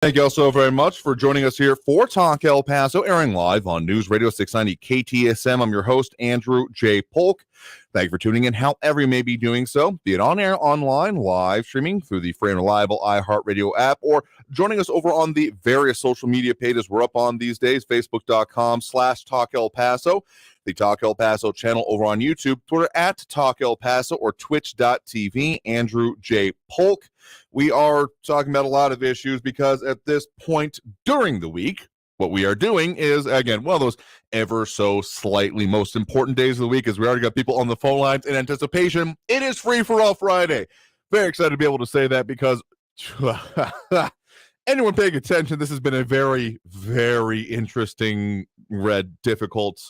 Thank you all so very much for joining us here for Talk El Paso, airing live on News Radio 690 KTSM. I'm your host, Andrew J. Polk. Thank you for tuning in, however you may be doing so, be it on air, online, live streaming through the free and reliable iHeartRadio app, or joining us over on the various social media pages we're up on these days, facebook.com/Talk El Paso, the Talk El Paso channel over on YouTube, Twitter @Talk El Paso, or twitch.tv, Andrew J. Polk. We are talking about a lot of issues because at this point during the week, what we are doing is, again, one of those ever so slightly most important days of the week, as we already got people on the phone lines in anticipation. It is Free for All Friday. Very excited to be able to say that because anyone paying attention, this has been a very, very interesting, difficult,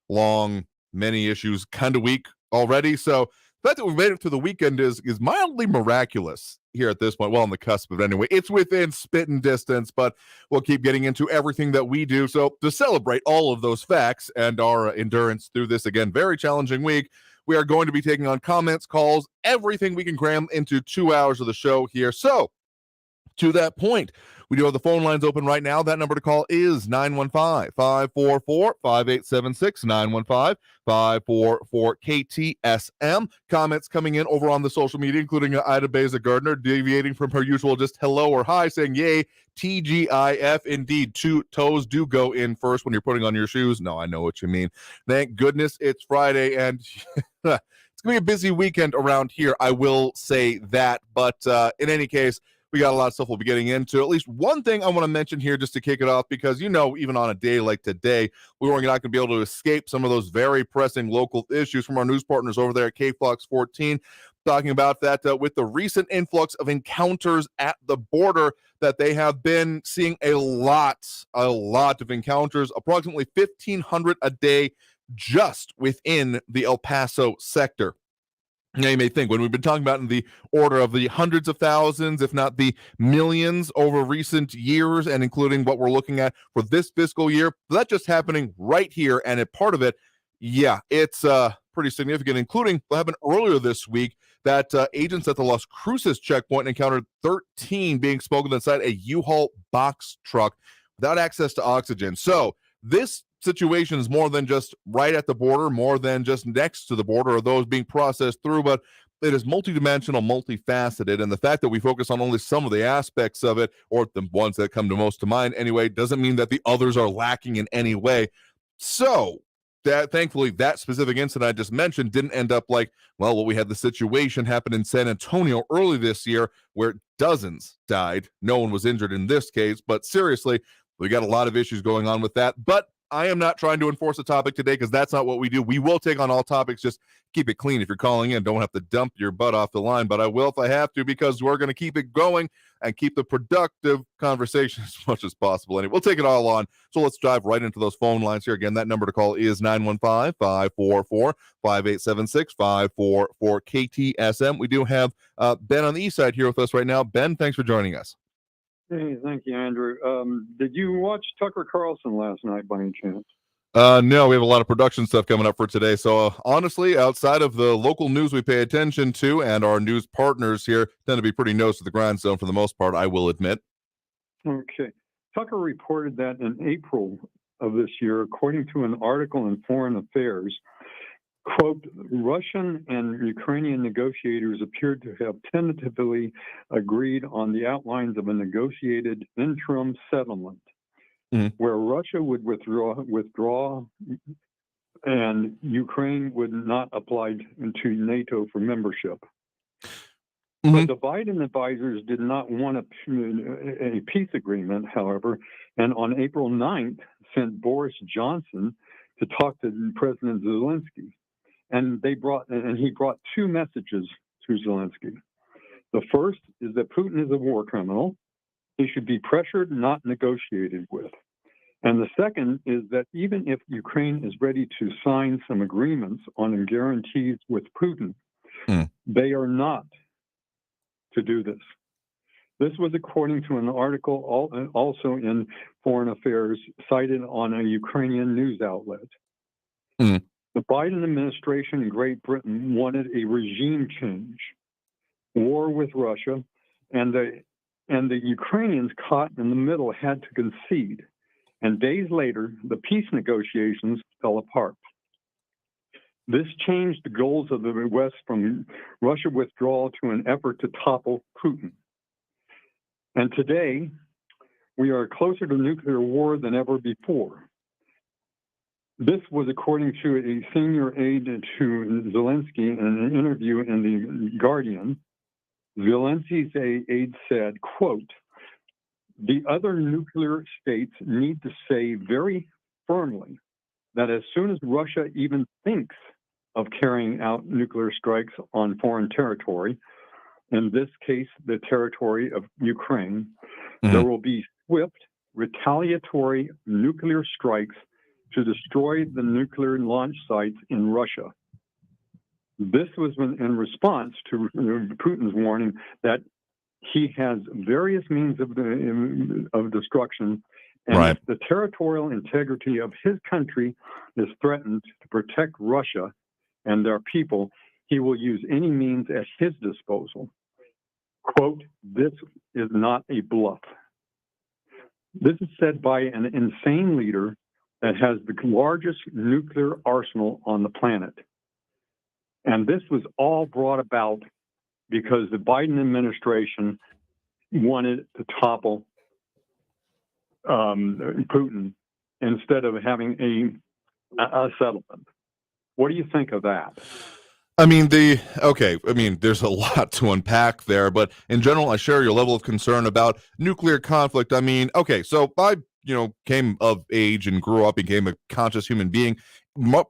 long, many issues kind of week already. So the fact that we've made it through the weekend is mildly miraculous here at this point. Well, on the cusp of it anyway. It's within spitting distance, but we'll keep getting into everything that we do. So to celebrate all of those facts and our endurance through this, again, very challenging week, we are going to be taking on comments, calls, everything we can cram into 2 hours of the show here. So to that point, we do have the phone lines open right now. That number to call is 915-544-5876, 915-544-KTSM. Comments coming in over on the social media, including Ida Beza Gardner, deviating from her usual just hello or hi, saying, yay, TGIF. Indeed, 2 toes do go in first when you're putting on your shoes. No, I know what you mean. Thank goodness it's Friday, and it's going to be a busy weekend around here, I will say that. But in any case, we got a lot of stuff we'll be getting into. At least one thing I want to mention here just to kick it off, because, even on a day like today, we weren't not going to be able to escape some of those very pressing local issues from our news partners over there at KFOX 14, talking about that with the recent influx of encounters at the border, that they have been seeing a lot of encounters, approximately 1,500 a day just within the El Paso sector. Now, you may think, when we've been talking about in the order of the hundreds of thousands, if not the millions over recent years, and including what we're looking at for this fiscal year, that's just happening right here. And a part of it, it's pretty significant, including what happened earlier this week, that agents at the Las Cruces checkpoint encountered 13 being smuggled inside a U-Haul box truck without access to oxygen. So this situation is more than just right at the border, more than just next to the border, or those being processed through, but it is multidimensional, multifaceted, and the fact that we focus on only some of the aspects of it, or the ones that come to most to mind anyway, doesn't mean that the others are lacking in any way. So that, thankfully, that specific incident I just mentioned didn't end up like, well, we had the situation happen in San Antonio early this year where dozens died. No one was injured in this case, but seriously, we got a lot of issues going on with that. But I am not trying to enforce a topic today, because that's not what we do. We will take on all topics. Just keep it clean. If you're calling in, don't have to dump your butt off the line, but I will if I have to, because we're going to keep it going and keep the productive conversation as much as possible. Anyway, we'll take it all on. So let's dive right into those phone lines here. Again, that number to call is 915-544-5876, 544-KTSM. We do have Ben on the east side here with us right now. Ben, thanks for joining us. Hey, thank you, Andrew. Did you watch Tucker Carlson last night by any chance? No, we have a lot of production stuff coming up for today. So honestly, outside of the local news we pay attention to, and our news partners here tend to be pretty nose to the grindstone for the most part, I will admit. Okay. Tucker reported that in April of this year, according to an article in Foreign Affairs, quote, Russian and Ukrainian negotiators appeared to have tentatively agreed on the outlines of a negotiated interim settlement where Russia would withdraw and Ukraine would not apply to NATO for membership. But the Biden advisors did not want a peace agreement, however, and on April 9th sent Boris Johnson to talk to President Zelensky. And he brought 2 messages to Zelensky. The first is that Putin is a war criminal. He should be pressured, not negotiated with. And the second is that even if Ukraine is ready to sign some agreements on guarantees with Putin, they are not to do this. This was according to an article also in Foreign Affairs cited on a Ukrainian news outlet. The Biden administration in Great Britain wanted a regime change, war with Russia, and and the Ukrainians caught in the middle had to concede. And days later, the peace negotiations fell apart. This changed the goals of the West from Russia withdrawal to an effort to topple Putin. And today, we are closer to nuclear war than ever before. This was according to a senior aide to Zelensky in an interview in The Guardian. Zelensky's aide said, quote, "The other nuclear states need to say very firmly that as soon as Russia even thinks of carrying out nuclear strikes on foreign territory, in this case, the territory of Ukraine, there will be swift, retaliatory nuclear strikes to destroy the nuclear launch sites in Russia." This was in response to Putin's warning that he has various means of destruction, and if the territorial integrity of his country is threatened to protect Russia and their people, he will use any means at his disposal. Quote, "This is not a bluff." This is said by an insane leader that has the largest nuclear arsenal on the planet. And this was all brought about because the Biden administration wanted to topple Putin instead of having a settlement. What do you think of that? I mean, there's a lot to unpack there, but in general, I share your level of concern about nuclear conflict. I mean, okay, so I, came of age and grew up, became a conscious human being,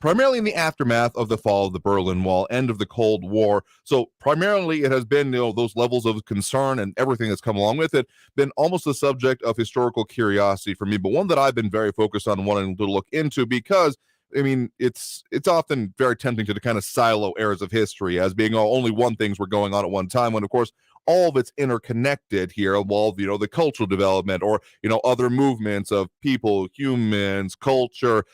primarily in the aftermath of the fall of the Berlin Wall, end of the Cold War. So primarily it has been, those levels of concern and everything that's come along with it, been almost the subject of historical curiosity for me, but one that I've been very focused on wanting to look into because it's often very tempting to kind of silo eras of history as being only one things were going on at one time, when of course all of it's interconnected here, while the cultural development or other movements of people, humans, culture,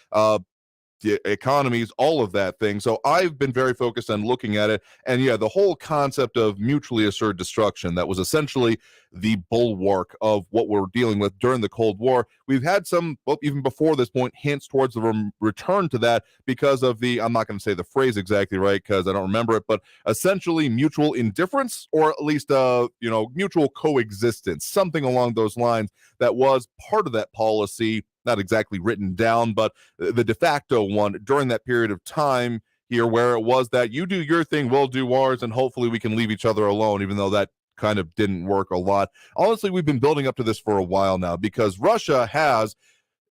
economies, all of that thing. So I've been very focused on looking at it. And the whole concept of mutually assured destruction, that was essentially the bulwark of what we're dealing with during the Cold War. We've had some, even before this point, hints towards the return to that because of I'm not going to say the phrase exactly right because I don't remember it, but essentially mutual indifference, or at least, mutual coexistence, something along those lines that was part of that policy, not exactly written down, but the de facto one during that period of time here, where it was that you do your thing, we'll do ours, and hopefully we can leave each other alone, even though that kind of didn't work a lot. Honestly, we've been building up to this for a while now because Russia has,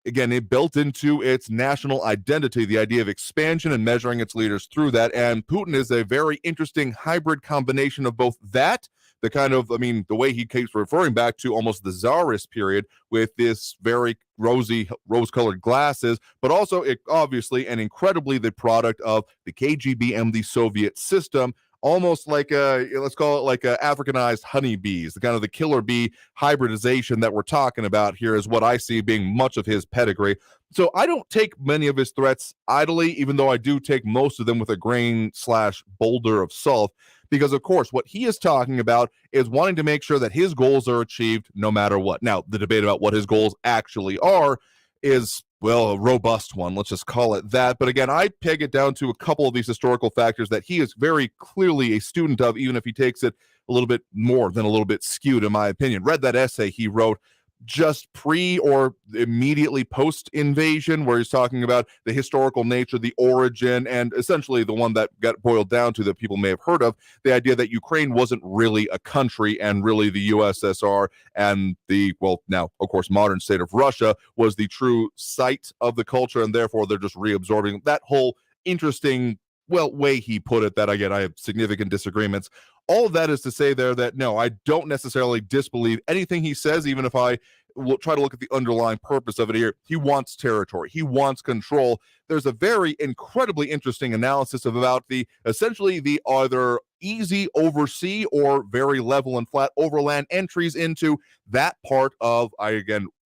again, it built into its national identity the idea of expansion and measuring its leaders through that. And Putin is a very interesting hybrid combination of both that, the kind of, the way he keeps referring back to almost the Tsarist period with this very rose-colored glasses, but also obviously and incredibly the product of the KGB and the Soviet system, almost like let's call it like Africanized honeybees, the kind of the killer bee hybridization that we're talking about here is what I see being much of his pedigree. So I don't take many of his threats idly, even though I do take most of them with a grain/boulder of salt, because of course what he is talking about is wanting to make sure that his goals are achieved no matter what. Now, the debate about what his goals actually are is, well, a robust one, let's just call it that. But again, I peg it down to a couple of these historical factors that he is very clearly a student of, even if he takes it a little bit more than a little bit skewed, in my opinion. Read that essay he wrote just pre or immediately post invasion, where he's talking about the historical nature, the origin, and essentially the one that got boiled down to that people may have heard of, the idea that Ukraine wasn't really a country and really the USSR and the, well, now, of course, modern state of Russia was the true site of the culture, and therefore they're just reabsorbing that whole interesting, well, way he put it that, again, I have significant disagreements. All of that is to say there that, no, I don't necessarily disbelieve anything he says, even if I will try to look at the underlying purpose of it here. He wants territory. He wants control. There's a very incredibly interesting analysis about essentially the either easy oversea or very level and flat overland entries into that part of,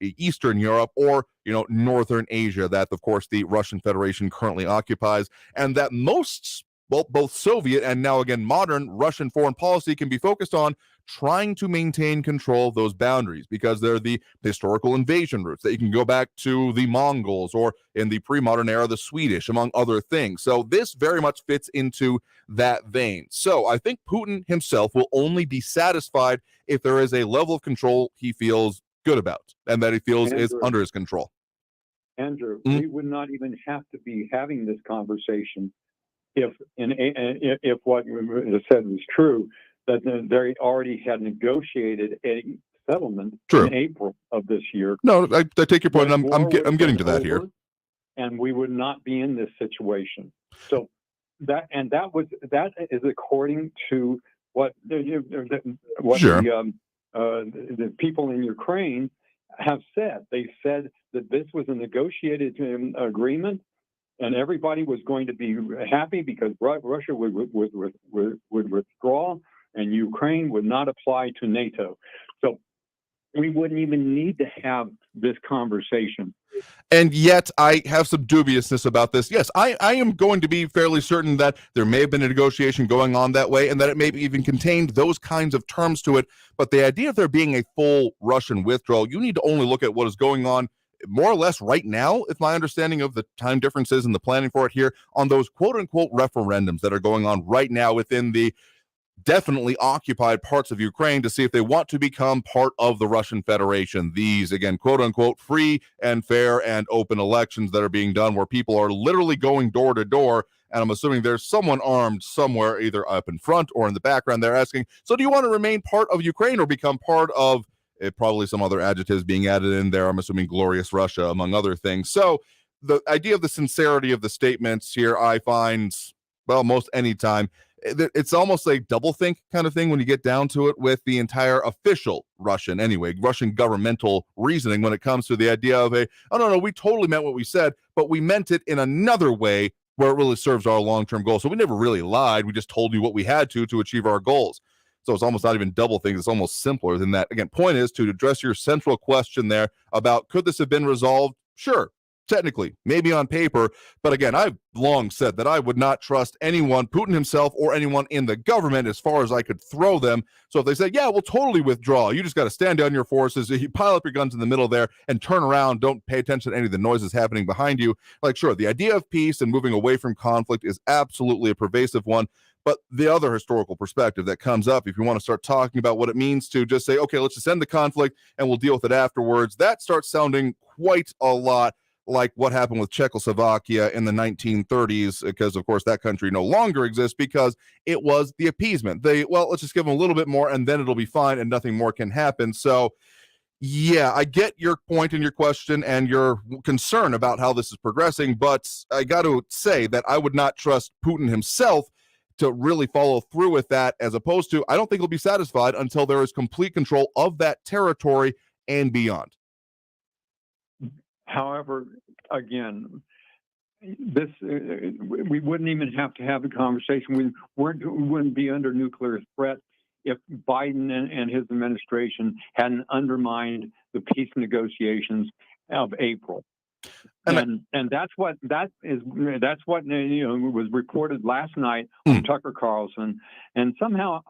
Eastern Europe or, Northern Asia that, of course, the Russian Federation currently occupies, and that most both Soviet and now again modern Russian foreign policy can be focused on trying to maintain control of those boundaries, because they're the historical invasion routes that you can go back to the Mongols, or in the pre-modern era, the Swedish, among other things. So this very much fits into that vein. So I think Putin himself will only be satisfied if there is a level of control he feels good about and that he feels is under his control. Andrew, we would not even have to be having this conversation if what you said was true, that they already had negotiated a settlement in April of this year. No, I take your point, and I'm getting to that here. And we would not be in this situation. So that is according to what the people in Ukraine have said. They said that this was a negotiated agreement, and everybody was going to be happy because Russia would withdraw and Ukraine would not apply to NATO. So we wouldn't even need to have this conversation. And yet I have some dubiousness about this. Yes, I am going to be fairly certain that there may have been a negotiation going on that way, and that it may have even contained those kinds of terms to it. But the idea of there being a full Russian withdrawal, you need to only look at what is going on more or less right now, if my understanding of the time differences and the planning for it here, on those quote-unquote referendums that are going on right now within the definitely occupied parts of Ukraine, to see if they want to become part of the Russian Federation. These, again, quote unquote, free and fair and open elections that are being done, where people are literally going door to door. And I'm assuming there's someone armed somewhere, either up in front or in the background. They're asking, so do you want to remain part of Ukraine or become part of probably some other adjectives being added in there? I'm assuming glorious Russia, among other things. So the idea of the sincerity of the statements here, I find, well, most any time, it's almost like doublethink kind of thing when you get down to it with the entire official Russian governmental reasoning when it comes to the idea of no, we totally meant what we said, but we meant it in another way where it really serves our long-term goals. So we never really lied. We just told you what we had to achieve our goals. So it's almost not even doublethink. It's almost simpler than that. Again, point is to address your central question there about could this have been resolved? Sure. Technically, maybe on paper, but again, I've long said that I would not trust anyone, Putin himself or anyone in the government, as far as I could throw them. So if they say, yeah, we'll totally withdraw, you just got to stand down your forces, you pile up your guns in the middle there and turn around, don't pay attention to any of the noises happening behind you. Like, sure, the idea of peace and moving away from conflict is absolutely a pervasive one. But the other historical perspective that comes up, if you want to start talking about what it means to just say, okay, let's just end the conflict and we'll deal with it afterwards, that starts sounding quite a lot like what happened with Czechoslovakia in the 1930s, because of course that country no longer exists because it was the appeasement. Let's just give them a little bit more and then it'll be fine and nothing more can happen. So yeah, I get your point and your question and your concern about how this is progressing, but I got to say that I would not trust Putin himself to really follow through with that, as opposed to, I don't think he'll be satisfied until there is complete control of that territory and beyond. However, again, we wouldn't even have to have a conversation. We wouldn't be under nuclear threat if Biden and his administration hadn't undermined the peace negotiations of April. And that's what was reported last night on Tucker Carlson. And somehow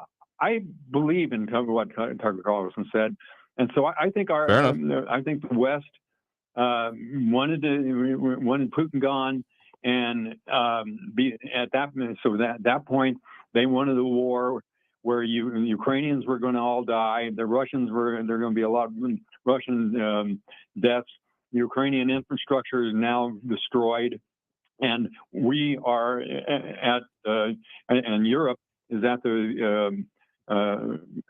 I believe in what Tucker Carlson said. And so I think the West wanted Putin gone, and be at that point they wanted a war where Ukrainians were going to all die, the Russians there going to be a lot of Russian deaths. Ukrainian infrastructure is now destroyed, and we are and Europe is at the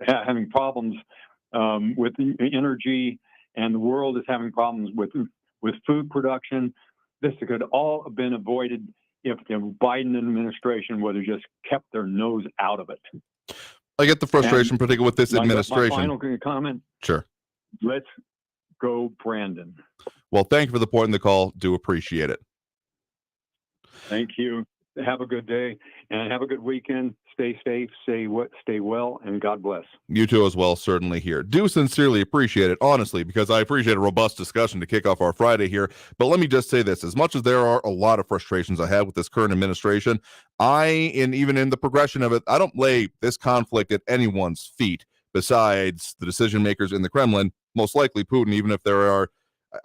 having problems with energy. And the world is having problems with food production. This could all have been avoided if the Biden administration would have just kept their nose out of it. I get the frustration, particularly with this administration. My final comment. Sure. Let's go, Brandon. Well, thank you for the point in the call. Do appreciate it. Thank you. Have a good day and have a good weekend. Stay safe, stay well, and God bless. You too as well, certainly here. Do sincerely appreciate it, honestly, because I appreciate a robust discussion to kick off our Friday here. But let me just say this, as much as there are a lot of frustrations I have with this current administration, even in the progression of it, I don't lay this conflict at anyone's feet besides the decision makers in the Kremlin, most likely Putin, even if there are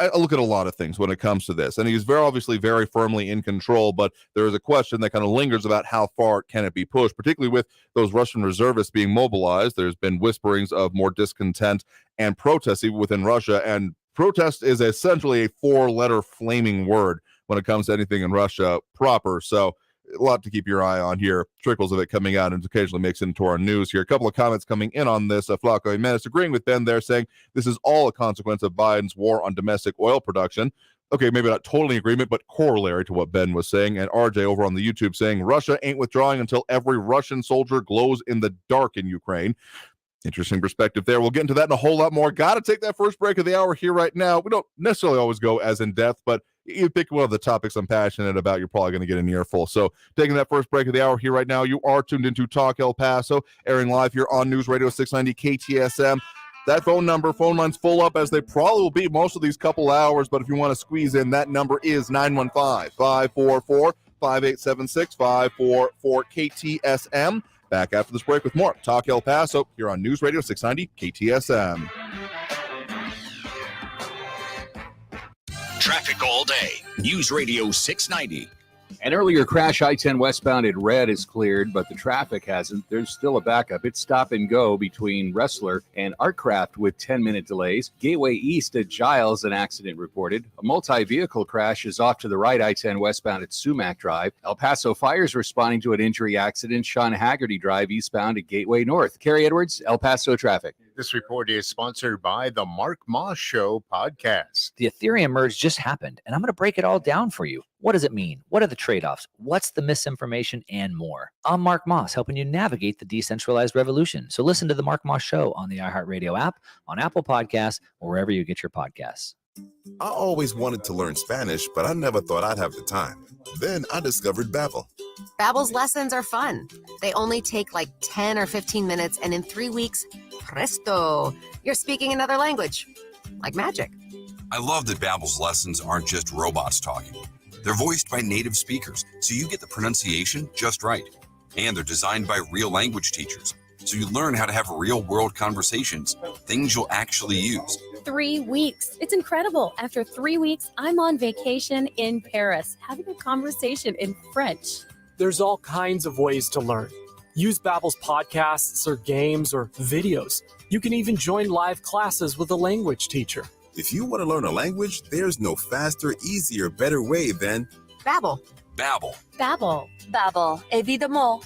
I look at a lot of things when it comes to this, and he's obviously very firmly in control, but there is a question that kind of lingers about how far can it be pushed, particularly with those Russian reservists being mobilized. There's been whisperings of more discontent and protests even within Russia, and protest is essentially a four-letter flaming word when it comes to anything in Russia proper, so a lot to keep your eye on here. Trickles of it coming out and occasionally makes it into our news here. A couple of comments coming in on this. Flaco Jimenez agreeing with Ben there, saying this is all a consequence of Biden's war on domestic oil production. Okay, maybe not totally agreement, but corollary to what Ben was saying. And RJ over on the YouTube saying Russia ain't withdrawing until every Russian soldier glows in the dark in Ukraine. Interesting perspective there. We'll get into that and a whole lot more. Got to take that first break of the hour here right now. We don't necessarily always go as in depth, but you pick one of the topics I'm passionate about, you're probably going to get an earful. So taking that first break of the hour here right now, you are tuned into Talk El Paso, airing live here on News Radio 690 KTSM. That phone line's full up, as they probably will be most of these couple hours, but if you want to squeeze in, that number is 915-544-5876, 544-KTSM. Back after this break with more Talk El Paso here on News Radio 690 KTSM. Traffic all day. News Radio 690. An earlier crash, I-10 westbound at Red is cleared, but the traffic hasn't. There's still a backup. It's stop and go between Wrestler and Artcraft with 10-minute delays. Gateway East at Giles, an accident reported. A multi-vehicle crash is off to the right, I-10 westbound at Sumac Drive. El Paso Fires responding to an injury accident, Sean Haggerty Drive eastbound at Gateway North. Kerry Edwards, El Paso traffic. This report is sponsored by the Mark Moss Show podcast. The Ethereum merge just happened, and I'm going to break it all down for you. What does it mean? What are the trade-offs? What's the misinformation and more? I'm Mark Moss, helping you navigate the decentralized revolution. So listen to the Mark Moss Show on the iHeartRadio app, on Apple Podcasts, or wherever you get your podcasts. I always wanted to learn Spanish, but I never thought I'd have the time. Then I discovered Babbel. Babbel's lessons are fun. They only take like 10 or 15 minutes, and in 3 weeks, presto, you're speaking another language. Like magic. I love that Babbel's lessons aren't just robots talking. They're voiced by native speakers, so you get the pronunciation just right. And they're designed by real language teachers, so you learn how to have real-world conversations, things you'll actually use. 3 weeks. It's incredible. After 3 weeks, I'm on vacation in Paris, having a conversation in French. There's all kinds of ways to learn. Use Babbel's podcasts or games or videos. You can even join live classes with a language teacher. If you want to learn a language, there's no faster, easier, better way than Babbel. Babbel. Babbel. Babbel. Évidemment.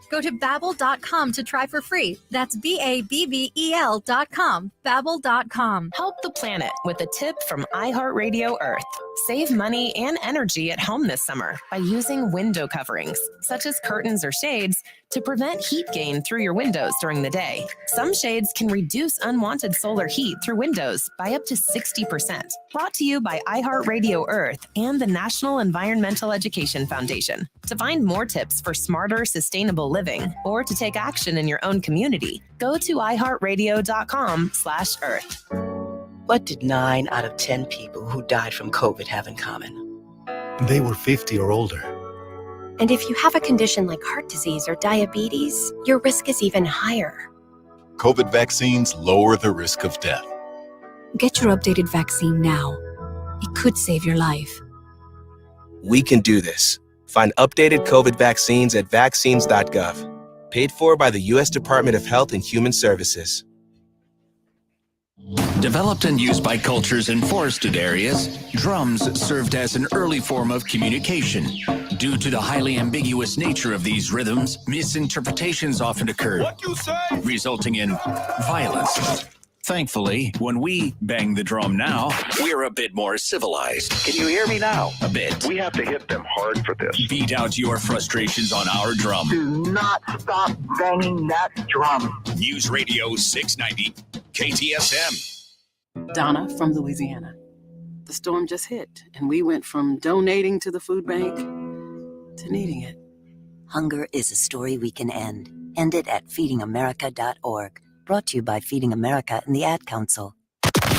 Go to Babbel.com to try for free. That's Babbel.com. Babbel.com. Help the planet with a tip from iHeartRadio Earth. Save money and energy at home this summer by using window coverings, such as curtains or shades, to prevent heat gain through your windows during the day. Some shades can reduce unwanted solar heat through windows by up to 60%. Brought to you by iHeartRadio Earth and the National Environmental Education Foundation. To find more tips for smarter, sustainable living, or to take action in your own community, go to iHeartRadio.com/Earth. What did 9 out of 10 people who died from COVID have in common? They were 50 or older. And if you have a condition like heart disease or diabetes, your risk is even higher. COVID vaccines lower the risk of death. Get your updated vaccine now. It could save your life. We can do this. Find updated COVID vaccines at vaccines.gov. Paid for by the U.S. Department of Health and Human Services. Developed and used by cultures in forested areas, drums served as an early form of communication. Due to the highly ambiguous nature of these rhythms, misinterpretations often occurred, resulting in violence. Thankfully, when we bang the drum now, we're a bit more civilized. Can you hear me now? A bit. We have to hit them hard for this. Beat out your frustrations on our drum. Do not stop banging that drum. News Radio 690, KTSM. Donna from Louisiana. The storm just hit, and we went from donating to the food bank to needing it. Hunger is a story we can end. End it at feedingamerica.org. Brought to you by Feeding America and the Ad Council.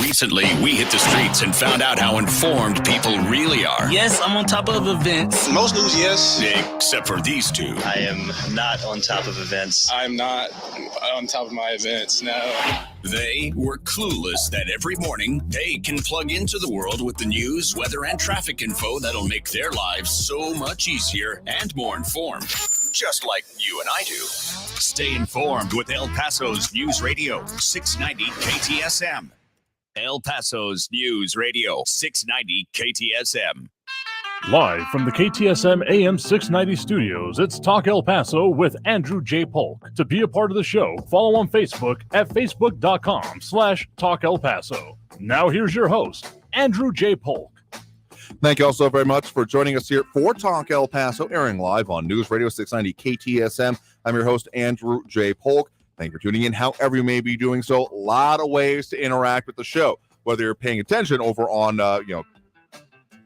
Recently, we hit the streets and found out how informed people really are. Yes, I'm on top of events. Most news, yes. Except for these two. I am not on top of events. I'm not on top of my events, no. They were clueless that every morning they can plug into the world with the news, weather, and traffic info that'll make their lives so much easier and more informed. Just like you and I do. Stay informed with El Paso's News Radio 690 KTSM. El Paso's News Radio 690 KTSM. Live from the KTSM AM 690 studios, it's Talk El Paso with Andrew J. Polk. To be a part of the show, follow on Facebook at facebook.com/Talk El Paso. Now here's your host, Andrew J. Polk. Thank you all so very much for joining us here for Talk El Paso, airing live on News Radio 690 KTSM. I'm your host, Andrew J. Polk. Thank you for tuning in, however you may be doing so. A lot of ways to interact with the show, whether you're paying attention over on,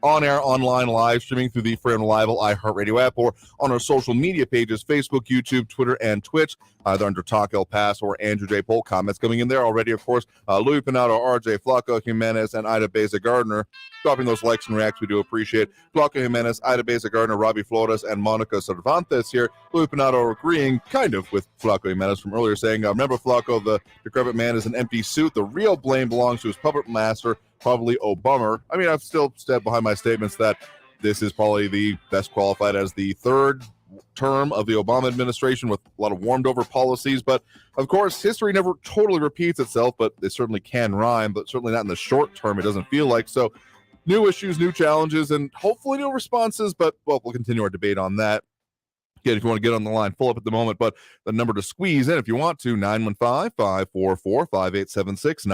on-air, online, live streaming through the free and reliable iHeartRadio app, or on our social media pages, Facebook, YouTube, Twitter, and Twitch, either under Talk El Paso or Andrew J. Polk. Comments coming in there already, of course. Louis Pinado, RJ, Flaco Jimenez, and Ida Beza-Gardner. Dropping those likes and reacts, we do appreciate. Flaco Jimenez, Ida Beza-Gardner, Robbie Flores, and Monica Cervantes here. Louis Pinado agreeing kind of with Flaco Jimenez from earlier, saying, remember, Flaco, the decrepit man is an empty suit. The real blame belongs to his puppet master, probably Obama. I mean, I've still stood behind my statements that this is probably the best qualified as the third term of the Obama administration with a lot of warmed over policies. But of course, history never totally repeats itself, but it certainly can rhyme, but certainly not in the short term. It doesn't feel like. So new issues, new challenges, and hopefully new responses. But well, we'll continue our debate on that. Again, if you want to get on the line, full up at the moment, but the number to squeeze in if you want to, 915-544-5876,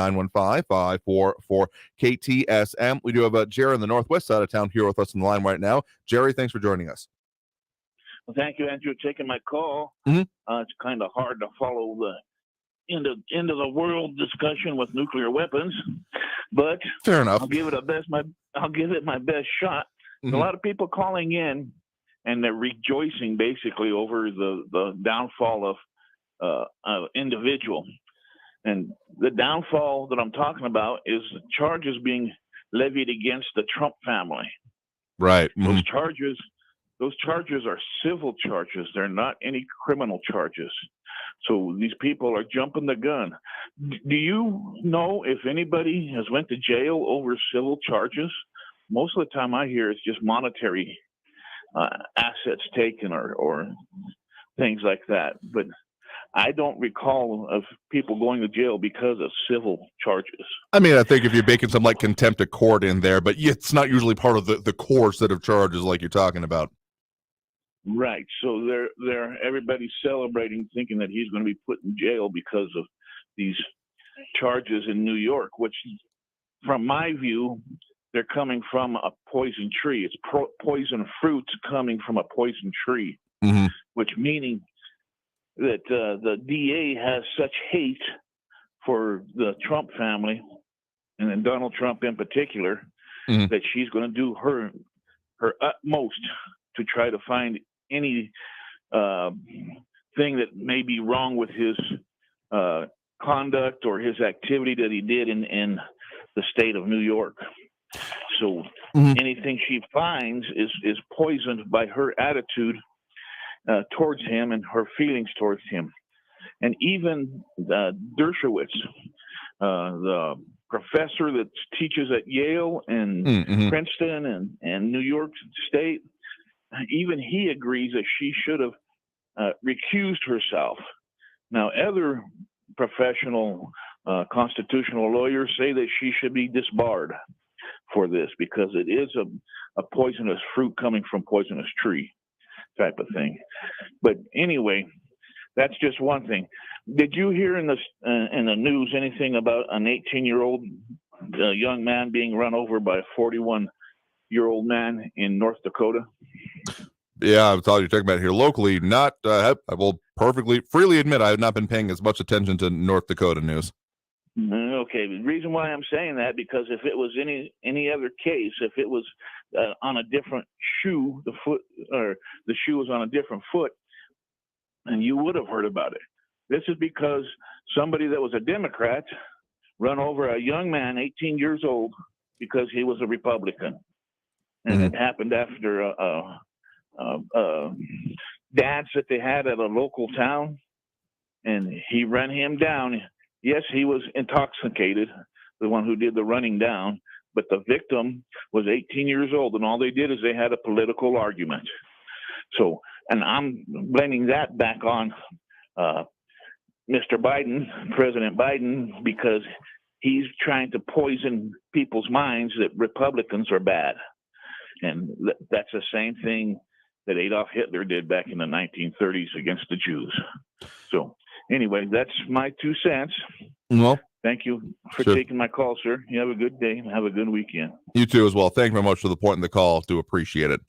915-544-KTSM. We do have Jerry on the northwest side of town here with us on the line right now. Jerry, thanks for joining us. Well, thank you, Andrew, for taking my call. Mm-hmm. It's kind of hard to follow the end of the world discussion with nuclear weapons, but fair enough. I'll give it my best shot. Mm-hmm. A lot of people calling in, and they're rejoicing basically over the downfall of an individual. And the downfall that I'm talking about is charges being levied against the Trump family. Right. Mm-hmm. Those charges are civil charges. They're not any criminal charges. So these people are jumping the gun. Do you know if anybody has went to jail over civil charges? Most of the time I hear it's just monetary assets taken or things like that. But I don't recall of people going to jail because of civil charges. I mean, I think if you're making some like contempt of court in there, but it's not usually part of the core set of charges like you're talking about. Right. So they're everybody's celebrating, thinking that he's going to be put in jail because of these charges in New York, which from my view, they're coming from a poison tree. It's poison fruits coming from a poison tree, mm-hmm. which meaning that the DA has such hate for the Trump family, and then Donald Trump in particular, mm-hmm. that she's going to do her utmost to try to find any thing that may be wrong with his conduct or his activity that he did in the state of New York. So mm-hmm. anything she finds is poisoned by her attitude towards him and her feelings towards him. And even Dershowitz, the professor that teaches at Yale and mm-hmm. Princeton and New York State, even he agrees that she should have recused herself. Now, other professional constitutional lawyers say that she should be disbarred for this because it is a poisonous fruit coming from poisonous tree type of thing. But anyway, that's just one thing. Did you hear in the news anything about an 18-year-old young man being run over by a 41-year-old man in North Dakota? Yeah, I thought you were talking about here locally. Not, I will freely admit I have not been paying as much attention to North Dakota news. Okay, the reason why I'm saying that, because if it was any other case, if it was on a different shoe, the shoe was on a different foot, and you would have heard about it. This is because somebody that was a Democrat run over a young man, 18 years old, because he was a Republican. And it happened after a dance that they had at a local town, and he ran him down. Yes, he was intoxicated, the one who did the running down, but the victim was 18 years old, and all they did is they had a political argument. So, and I'm blaming that back on Mr. Biden, President Biden, because he's trying to poison people's minds that Republicans are bad. And that's the same thing that Adolf Hitler did back in the 1930s against the Jews. So anyway, that's my 2 cents. Well, thank you for sure. taking my call, sir. You have a good day and have a good weekend. You too as well. Thank you very much for the point in the call. Do appreciate it.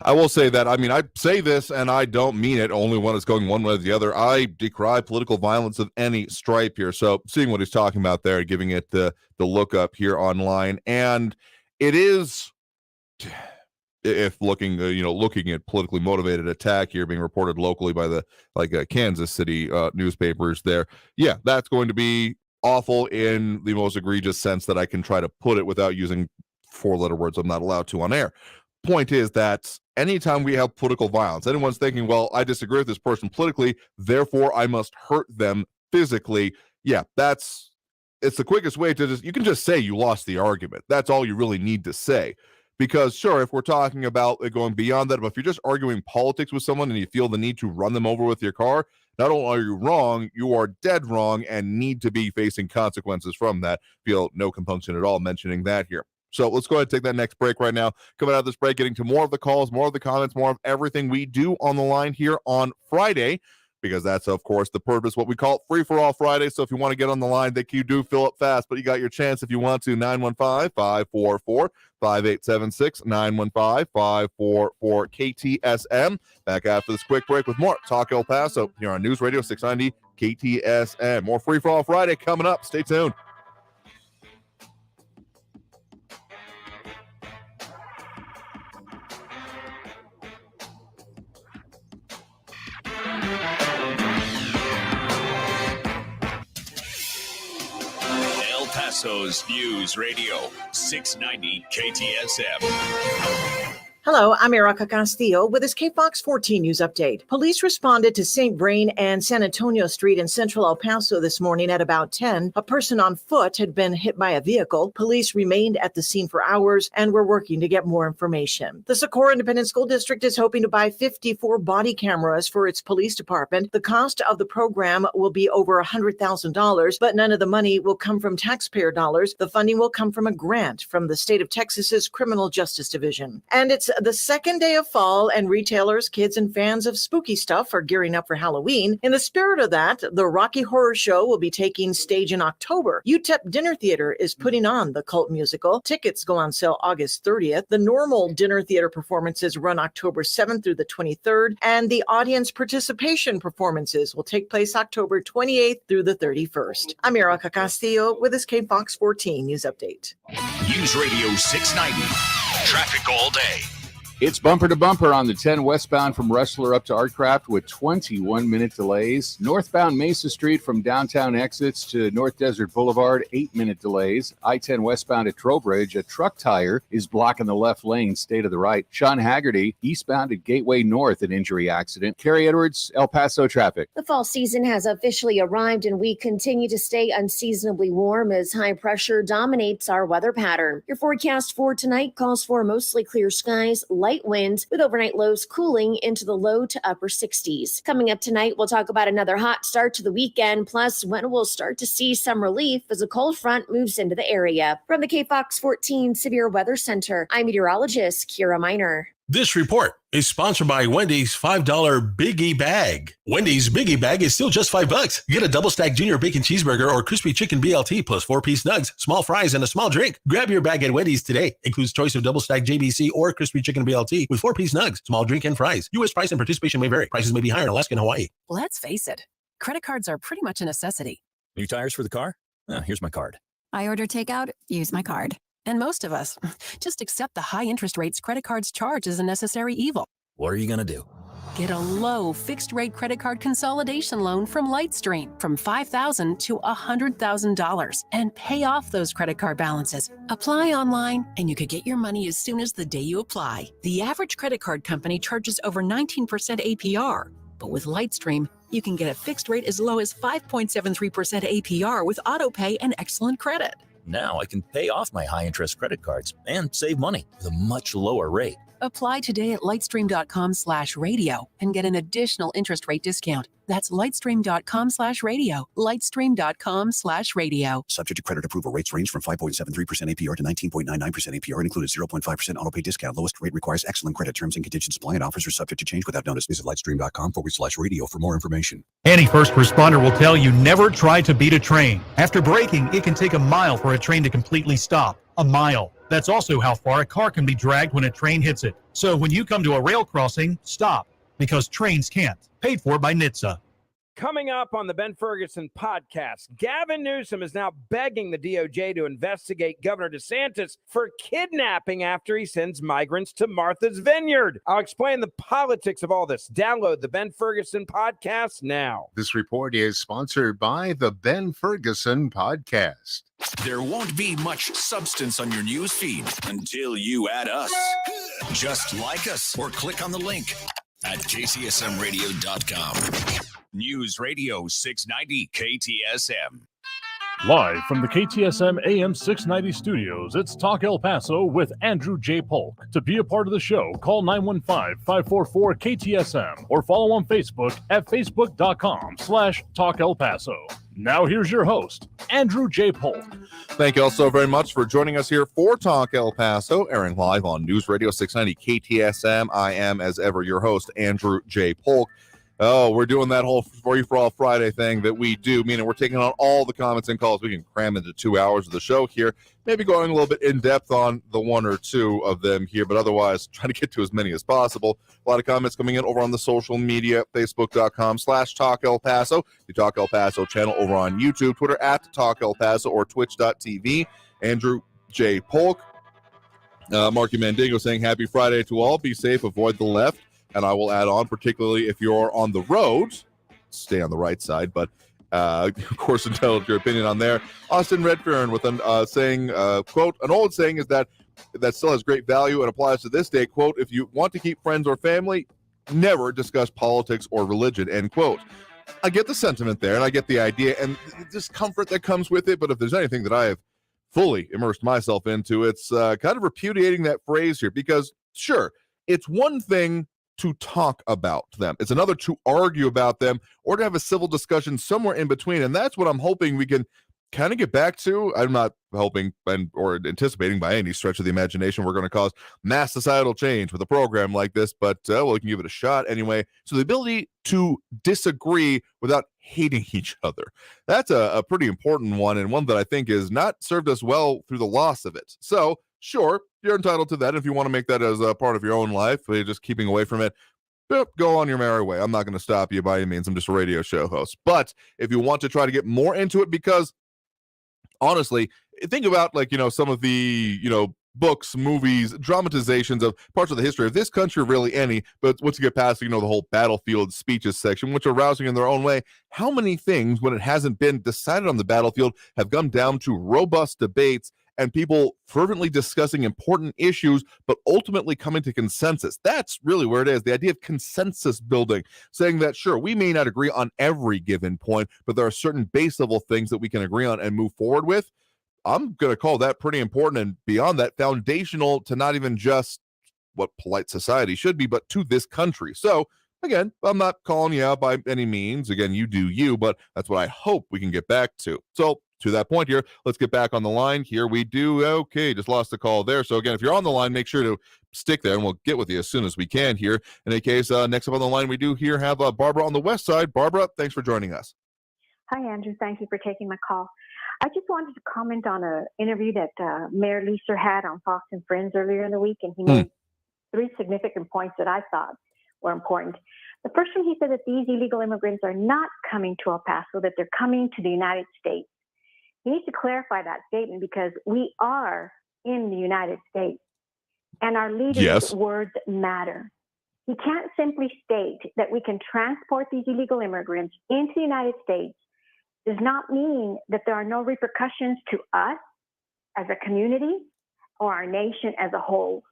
I will say that, I mean, I say this and I don't mean it only when it's going one way or the other. I decry political violence of any stripe here. So seeing what he's talking about there, giving it the look up here online. And it is, if looking at politically motivated attack here being reported locally by the Kansas City newspapers there. Yeah, that's going to be awful in the most egregious sense that I can try to put it without using 4-letter words I'm not allowed to on air. Point is that anytime we have political violence, anyone's thinking, well, I disagree with this person politically, therefore I must hurt them physically. Yeah, it's the quickest way to you can just say you lost the argument. That's all you really need to say. Because sure, if we're talking about going beyond that, but if you're just arguing politics with someone and you feel the need to run them over with your car, not only are you wrong, you are dead wrong and need to be facing consequences from that. Feel no compunction at all mentioning that here. So let's go ahead and take that next break right now. Coming out of this break, getting to more of the calls, more of the comments, more of everything we do on the line here on Friday, because that's, of course, the purpose, what we call Free-for-All Friday. So if you want to get on the line, you do fill up fast, but you got your chance if you want to. 915-544-5876, 915-544-KTSM. Back after this quick break with more Talk El Paso here on News Radio 690 KTSM. More Free-for-All Friday coming up. Stay tuned. El Paso's News Radio 690 KTSM. Hello, I'm Erica Castillo with this KFOX 14 News Update. Police responded to St. Vrain and San Antonio Street in central El Paso this morning at about 10. A person on foot had been hit by a vehicle. Police remained at the scene for hours and were working to get more information. The Socorro Independent School District is hoping to buy 54 body cameras for its police department. The cost of the program will be over $100,000, but none of the money will come from taxpayer dollars. The funding will come from a grant from the state of Texas's Criminal Justice Division. And it's the second day of fall, and retailers, kids, and fans of spooky stuff are gearing up for Halloween. In the spirit of that, the Rocky Horror Show will be taking stage in October. UTEP Dinner Theater is putting on the cult musical. Tickets go on sale August 30th. The normal dinner theater performances run October 7th through the 23rd, and the audience participation performances will take place October 28th through the 31st. I'm Erica Castillo with this KFOX 14 News Update. News Radio 690. Traffic all day. It's bumper to bumper on the 10 westbound from Rustler up to Artcraft with 21-minute delays. Northbound Mesa Street from downtown exits to North Desert Boulevard, 8-minute delays. I-10 westbound at Trowbridge, a truck tire is blocking the left lane, stay to the right. Sean Haggerty, eastbound at Gateway North, an injury accident. Carrie Edwards, El Paso traffic. The fall season has officially arrived, and we continue to stay unseasonably warm as high pressure dominates our weather pattern. Your forecast for tonight calls for mostly clear skies, light winds with overnight lows cooling into the low to upper 60s. Coming up tonight, we'll talk about another hot start to the weekend, plus when we'll start to see some relief as a cold front moves into the area. From the KFOX 14 Severe Weather Center, I'm meteorologist Kira Miner. This report is sponsored by Wendy's $5 Biggie Bag. Wendy's Biggie Bag is still just $5. Get a double stack junior bacon cheeseburger or crispy chicken BLT plus 4-piece nugs, small fries, and a small drink. Grab your bag at Wendy's today. Includes choice of double stack JBC or crispy chicken BLT with 4-piece nugs, small drink, and fries. U.S. price and participation may vary. Prices may be higher in Alaska and Hawaii. Let's face it, credit cards are pretty much a necessity. New tires for the car? Oh, here's my card. I order takeout, use my card. And most of us just accept the high interest rates credit cards charge as a necessary evil. What are you going to do? Get a low fixed-rate credit card consolidation loan from Lightstream from $5,000 to $100,000 and pay off those credit card balances. Apply online, and you could get your money as soon as the day you apply. The average credit card company charges over 19% APR, but with Lightstream, you can get a fixed rate as low as 5.73% APR with autopay and excellent credit. Now I can pay off my high-interest credit cards and save money with a much lower rate. Apply today at lightstream.com/radio and get an additional interest rate discount. That's lightstream.com/radio. Lightstream.com/radio. Subject to credit approval. Rates range from 5.73% APR to 19.99% APR and included 0.5% autopay discount. Lowest rate requires excellent credit. Terms and conditions apply and offers are subject to change without notice. Visit lightstream.com/radio for more information. Any first responder will tell you never try to beat a train. After braking, it can take a mile for a train to completely stop. A mile. That's also how far a car can be dragged when a train hits it. So when you come to a rail crossing, stop, because trains can't. Paid for by NHTSA. Coming up on the Ben Ferguson podcast, Gavin Newsom is now begging the DOJ to investigate Governor DeSantis for kidnapping after he sends migrants to Martha's Vineyard. I'll explain the politics of all this. Download the Ben Ferguson podcast now. This report is sponsored by the Ben Ferguson podcast. There won't be much substance on your news feed until you add us. Just like us or click on the link at ktsmradio.com. News Radio 690 KTSM. Live from the KTSM AM 690 studios, it's Talk El Paso with Andrew J. Polk. To be a part of the show, call 915-544-KTSM or follow on Facebook at facebook.com/Talk El Paso. Now here's your host, Andrew J. Polk. Thank you all so very much for joining us here for Talk El Paso, airing live on News Radio 690 KTSM. I am, as ever, your host, Andrew J. Polk. Oh, we're doing that whole Free for All Friday thing that we do, meaning we're taking on all the comments and calls we can cram into 2 hours of the show here, maybe going a little bit in depth on the one or two of them here, but otherwise trying to get to as many as possible. A lot of comments coming in over on the social media, facebook.com/Talk El Paso, the Talk El Paso channel over on YouTube, Twitter at Talk El Paso, or twitch.tv. Andrew J. Polk, Marky Mandingo saying happy Friday to all. Be safe, avoid the left. And I will add on, particularly if you're on the road, stay on the right side, but of course, entitled your opinion on there. Austin Redfern with saying, quote, an old saying is that still has great value and applies to this day, quote, if you want to keep friends or family, never discuss politics or religion, end quote. I get the sentiment there, and I get the idea and the discomfort that comes with it, but if there's anything that I have fully immersed myself into, it's kind of repudiating that phrase here, because sure, it's one thing to talk about them. It's another to argue about them or to have a civil discussion somewhere in between. And that's what I'm hoping we can kind of get back to. I'm not hoping or anticipating by any stretch of the imagination we're going to cause mass societal change with a program like this, but well, we can give it a shot anyway. So the ability to disagree without hating each other, that's a pretty important one, and one that I think is not served us well through the loss of it. So sure, you're entitled to that if you want to make that as a part of your own life, but you're just keeping away from it. Go on your merry way. I'm not going to stop you by any means. I'm just a radio show host. But if you want to try to get more into it, because honestly, think about some of the, books, movies, dramatizations of parts of the history of this country, really any, but once you get past, the whole battlefield speeches section, which are rousing in their own way, how many things, when it hasn't been decided on the battlefield, have come down to robust debates and people fervently discussing important issues, but ultimately coming to consensus. That's really where it is. The idea of consensus building, saying that, sure, we may not agree on every given point, but there are certain base level things that we can agree on and move forward with. I'm going to call that pretty important, and beyond that, foundational to not even just what polite society should be, but to this country. So again, I'm not calling you out by any means. Again, you do you, but that's what I hope we can get back to. So to that point here, let's get back on the line. Here we do. Okay, just lost the call there. So again, if you're on the line, make sure to stick there, and we'll get with you as soon as we can here. In any case, next up on the line, we do here have Barbara on the west side. Barbara, thanks for joining us. Hi, Andrew. Thank you for taking my call. I just wanted to comment on an interview that Mayor Leeser had on Fox and Friends earlier in the week, and he made three significant points that I thought were important. The first one, he said that these illegal immigrants are not coming to El Paso, that they're coming to the United States. He needs to clarify that statement, because we are in the United States, and our leaders' words matter. He can't simply state that we can transport these illegal immigrants into the United States does not mean that there are no repercussions to us as a community or our nation as a whole.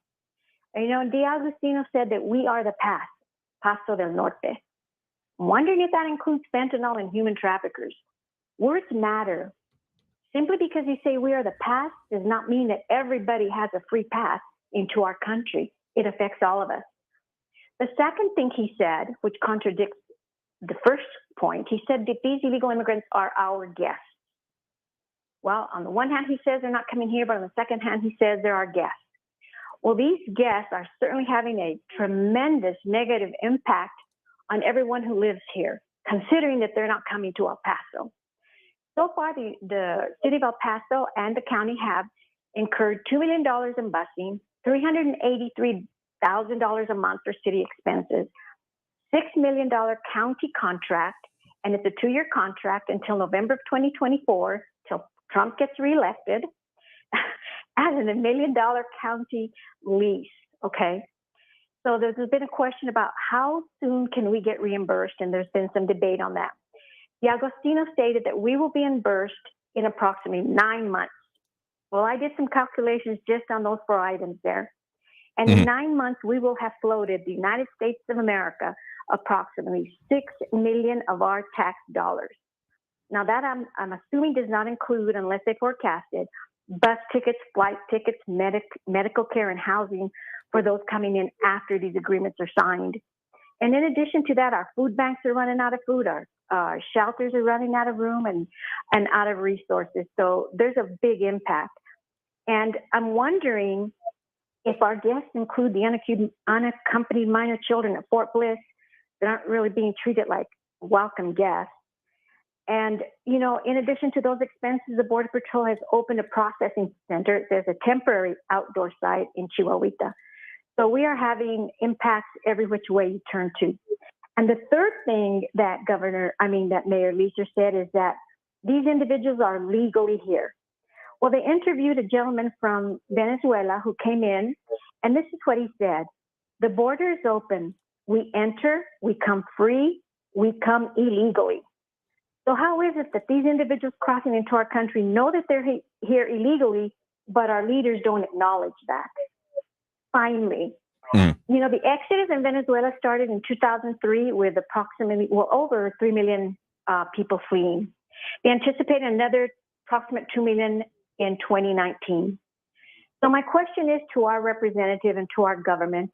And, D'Agostino said that we are the Paso del Norte. I'm wondering if that includes fentanyl and human traffickers. Words matter. Simply because you say we are the pass does not mean that everybody has a free pass into our country. It affects all of us. The second thing he said, which contradicts the first point, he said that these illegal immigrants are our guests. Well, on the one hand, he says they're not coming here, but on the second hand, he says they're our guests. Well, these guests are certainly having a tremendous negative impact on everyone who lives here, considering that they're not coming to El Paso. So far, the city of El Paso and the county have incurred $2 million in busing, $383,000 a month for city expenses, $6 million county contract, and it's a 2-year contract until November of 2024, till Trump gets reelected, and a $1 million county lease, okay? So there's been a question about how soon can we get reimbursed, and there's been some debate on that. D'Agostino stated that we will be reimbursed in approximately 9 months. Well, I did some calculations just on those 4 items there. And in 9 months, we will have floated the United States of America approximately $6 million of our tax dollars. Now that I'm assuming does not include, unless they forecasted, bus tickets, flight tickets, medical care, and housing for those coming in after these agreements are signed. And in addition to that, our food banks are running out of food, our shelters are running out of room and out of resources. So there's a big impact. And I'm wondering if our guests include the unaccompanied minor children at Fort Bliss that aren't really being treated like welcome guests. And, in addition to those expenses, the Border Patrol has opened a processing center. There's a temporary outdoor site in Chihuahuita. So we are having impacts every which way you turn to. And the third thing that Mayor Leeser said is that these individuals are legally here. Well, they interviewed a gentleman from Venezuela who came in, and this is what he said. The border is open. We enter, we come free, we come illegally. So how is it that these individuals crossing into our country know that they're here illegally, but our leaders don't acknowledge that? Finally, the exodus in Venezuela started in 2003 with over 3 million people fleeing. They anticipate another approximate 2 million in 2019. So my question is to our representative and to our government,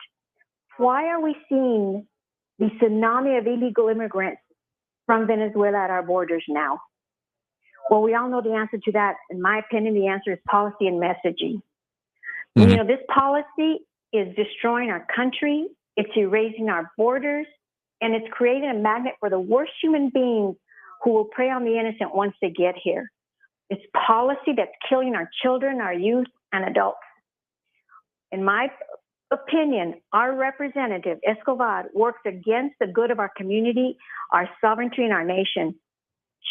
why are we seeing the tsunami of illegal immigrants from Venezuela at our borders now? Well, we all know the answer to that. In my opinion, the answer is policy and messaging. This policy is destroying our country, it's erasing our borders, and it's creating a magnet for the worst human beings who will prey on the innocent once they get here. It's policy that's killing our children, our youth, and adults. In my opinion, our representative, Escobar, works against the good of our community, our sovereignty, and our nation.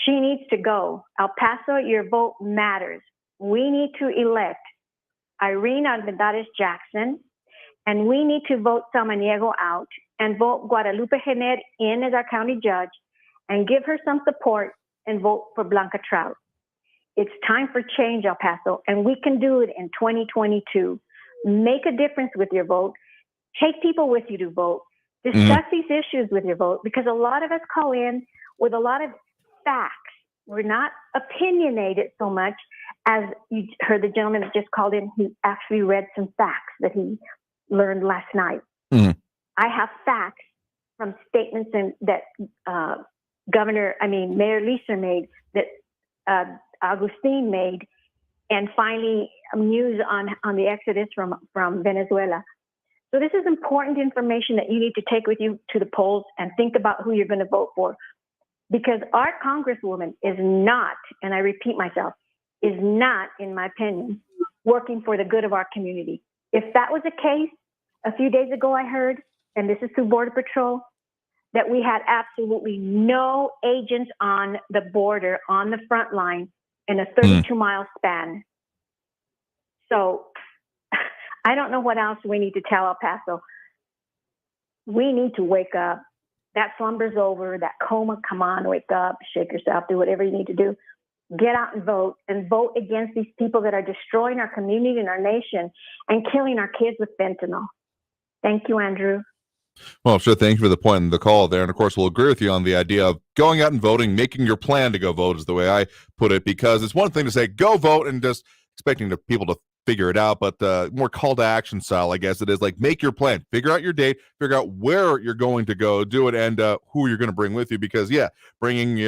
She needs to go. El Paso, your vote matters. We need to elect Irene Almendares Jackson, and we need to vote Samaniego out and vote Guadalupe Jenner in as our county judge and give her some support and vote for Blanca Trout. It's time for change, El Paso, and we can do it in 2022. Make a difference with your vote. Take people with you to vote. Discuss these issues with your vote, because a lot of us call in with a lot of facts. We're not opinionated so much as you heard the gentleman that just called in. He actually read some facts that he learned last night. I have facts from statements that Mayor Leeser made, that Agustin made, and finally news on the exodus from Venezuela. So this is important information that you need to take with you to the polls and think about who you're going to vote for. Because our Congresswoman is not, and I repeat myself, is not, in my opinion, working for the good of our community. If that was the case, a few days ago I heard, and this is through Border Patrol, that we had absolutely no agents on the border, on the front line, in a 32-mile span. So I don't know what else we need to tell El Paso. We need to wake up. That slumber's over. That coma, come on, wake up, shake yourself, do whatever you need to do. Get out and vote against these people that are destroying our community and our nation and killing our kids with fentanyl. Thank you, Andrew. Well, sure. Thank you for the point in the call there. And of course, we'll agree with you on the idea of going out and voting, making your plan to go vote is the way I put it, because it's one thing to say, go vote and just expecting the people to figure it out, but more call to action style, I guess it is, like, make your plan, figure out your date, figure out where you're going to go do it, and who you're going to bring with you, because bringing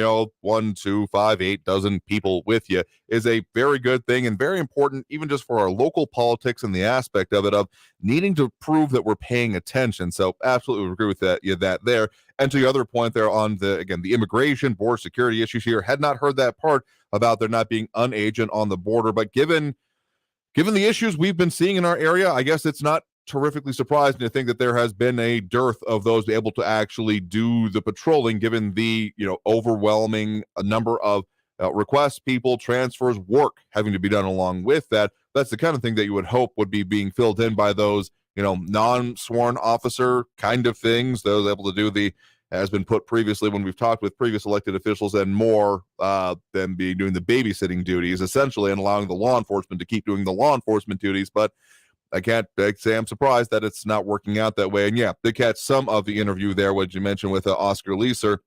1, 2, 5, 8 dozen people with you is a very good thing and very important, even just for our local politics and the aspect of it of needing to prove that we're paying attention. So absolutely agree with that there. And to the other point there on the immigration border security issues here, had not heard that part about there not being an agent on the border, but given the issues we've been seeing in our area, I guess it's not terrifically surprising to think that there has been a dearth of those able to actually do the patrolling, given the overwhelming number of requests, people, transfers, work having to be done along with that. That's the kind of thing that you would hope would be being filled in by those non-sworn officer kind of things, those able to do the, has been put previously when we've talked with previous elected officials, and more than be doing the babysitting duties, essentially, and allowing the law enforcement to keep doing the law enforcement duties. But I can't say I'm surprised that it's not working out that way. And did catch some of the interview there, what you mentioned with Oscar Leeser.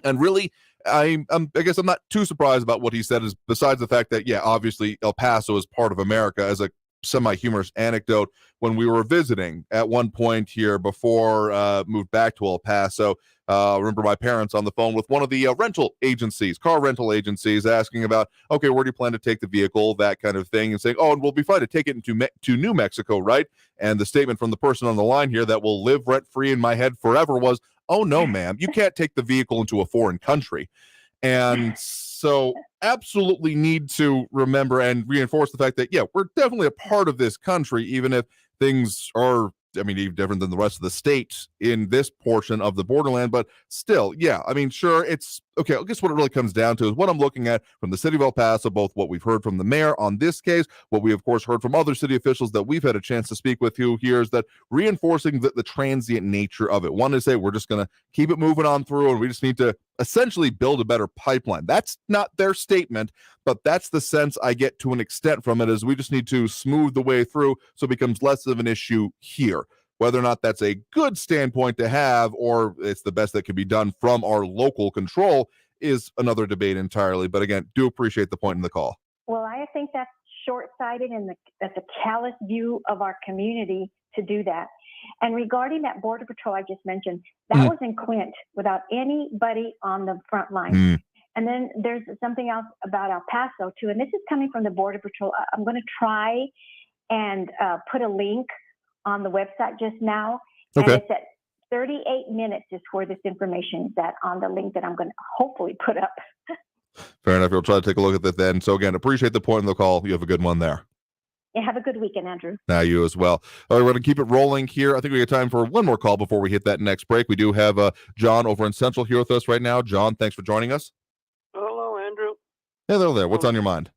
And really, I guess I'm not too surprised about what he said, is besides the fact that, obviously El Paso is part of America. As a semi-humorous anecdote, when we were visiting at one point here before moved back to El Paso, I remember my parents on the phone with one of the car rental agencies, asking about, okay, where do you plan to take the vehicle, that kind of thing, and saying, and we'll be fine to take it to New Mexico, right? And the statement from the person on the line here that will live rent-free in my head forever was, oh, no, ma'am, you can't take the vehicle into a foreign country. And so absolutely need to remember and reinforce the fact that, we're definitely a part of this country, even if things are, even different than the rest of the state in this portion of the borderland. But still, sure, it's okay. I guess what it really comes down to is what I'm looking at from the city of El Paso, both what we've heard from the mayor on this case, what we, of course, heard from other city officials that we've had a chance to speak with, who here is that reinforcing the transient nature of it. One is say we're just going to keep it moving on through, and we just need to essentially build a better pipeline. That's not their statement, but that's the sense I get to an extent from it, is we just need to smooth the way through so it becomes less of an issue here. Whether or not that's a good standpoint to have, or it's the best that can be done from our local control, is another debate entirely. But again, do appreciate the point in the call. Well, I think that's short-sighted, and that's a callous view of our community to do that. And regarding that Border Patrol I just mentioned, that was in Clint without anybody on the front line. And then there's something else about El Paso too, and this is coming from the Border Patrol. I'm going to try and put a link on the website just now. Okay. And it's at 38 minutes is where this information is at, on the link that I'm going to hopefully put up. Fair enough. We'll try to take a look at that then. So again, appreciate the point in the call. You have a good one there. Yeah, have a good weekend, Andrew. Now you as well. All right, we're going to keep it rolling here. I think we got time for one more call before we hit that next break. We do have John over in Central here with us right now. John, thanks for joining us. Hello, Andrew. Hello there. What's on your mind?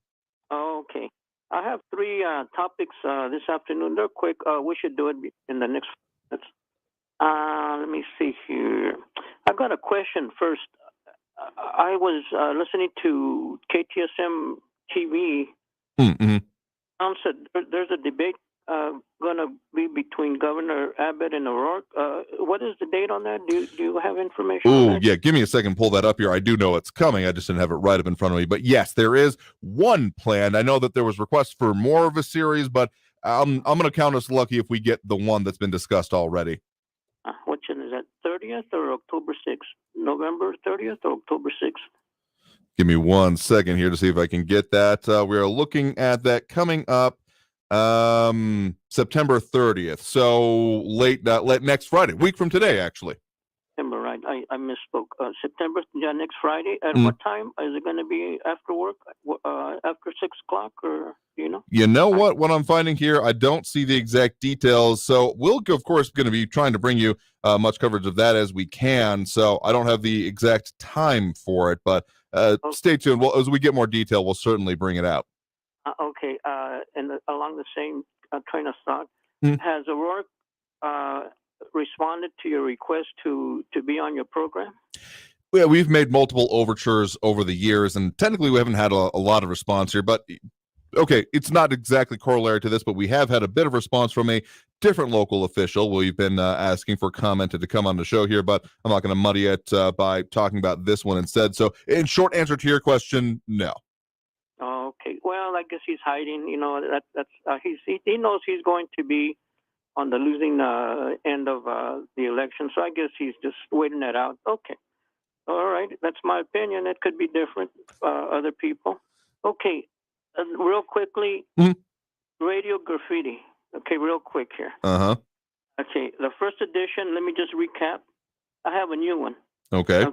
Okay. I have three topics this afternoon. They're quick. We should do it in the next minutes. Let me see here. I've got a question first. I was listening to KTSM TV. Mm-hmm. Said there's a debate going to be between Governor Abbott and O'Rourke. What is the date on that? Do you have information on Oh, that? yeah. Give me a second. Pull that up here. I do know it's coming. I just didn't have it right up in front of me. But yes, there is one planned. I know that there was requests for more of a series, but I'm going to count us lucky if we get the one that's been discussed already. Which one is that? 30th or October 6th? November 30th or October 6th? Give me 1 second here to see if I can get that. We are looking at that coming up September 30th. So late next Friday, week from today, actually. September, right? I misspoke. September, next Friday. At what time? Is it going to be after work? After 6 o'clock, or do you know? You know what? What I'm finding here, I don't see the exact details. So we'll, of course, going to be trying to bring you much coverage of that as we can. So I don't have the exact time for it, but stay tuned. Well, as we get more detail, we'll certainly bring it out. Okay. And along the same train of thought, has O'Rourke responded to your request to be on your program? Yeah, we've made multiple overtures over the years, and technically we haven't had a lot of response here, but okay, it's not exactly corollary to this, but we have had a bit of response from a different local official. We've been asking for comment to come on the show here, but I'm not going to muddy it by talking about this one instead. So in short answer to your question, no. Okay. Well, I guess he's hiding. You know, he knows he's going to be on the losing end of the election, so I guess he's just waiting that out. Okay. All right. That's my opinion. It could be different. Other people. Okay. Real quickly, Radio Graffiti. Okay, real quick here. Uh-huh. Okay, the first edition, let me just recap. I have a new one. Okay.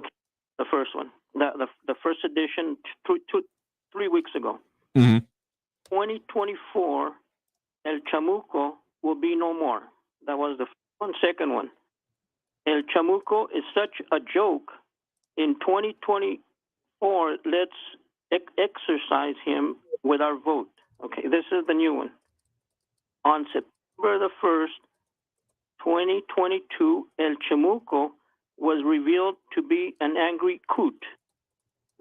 The first one. The first edition 3 weeks ago. 2024, El Chamuco will be no more. That was the one. Second one. El Chamuco is such a joke. In 2024, let's exercise him with our vote. Okay, this is the new one. On September the 1st, 2022, El Chamuco was revealed to be an angry coot.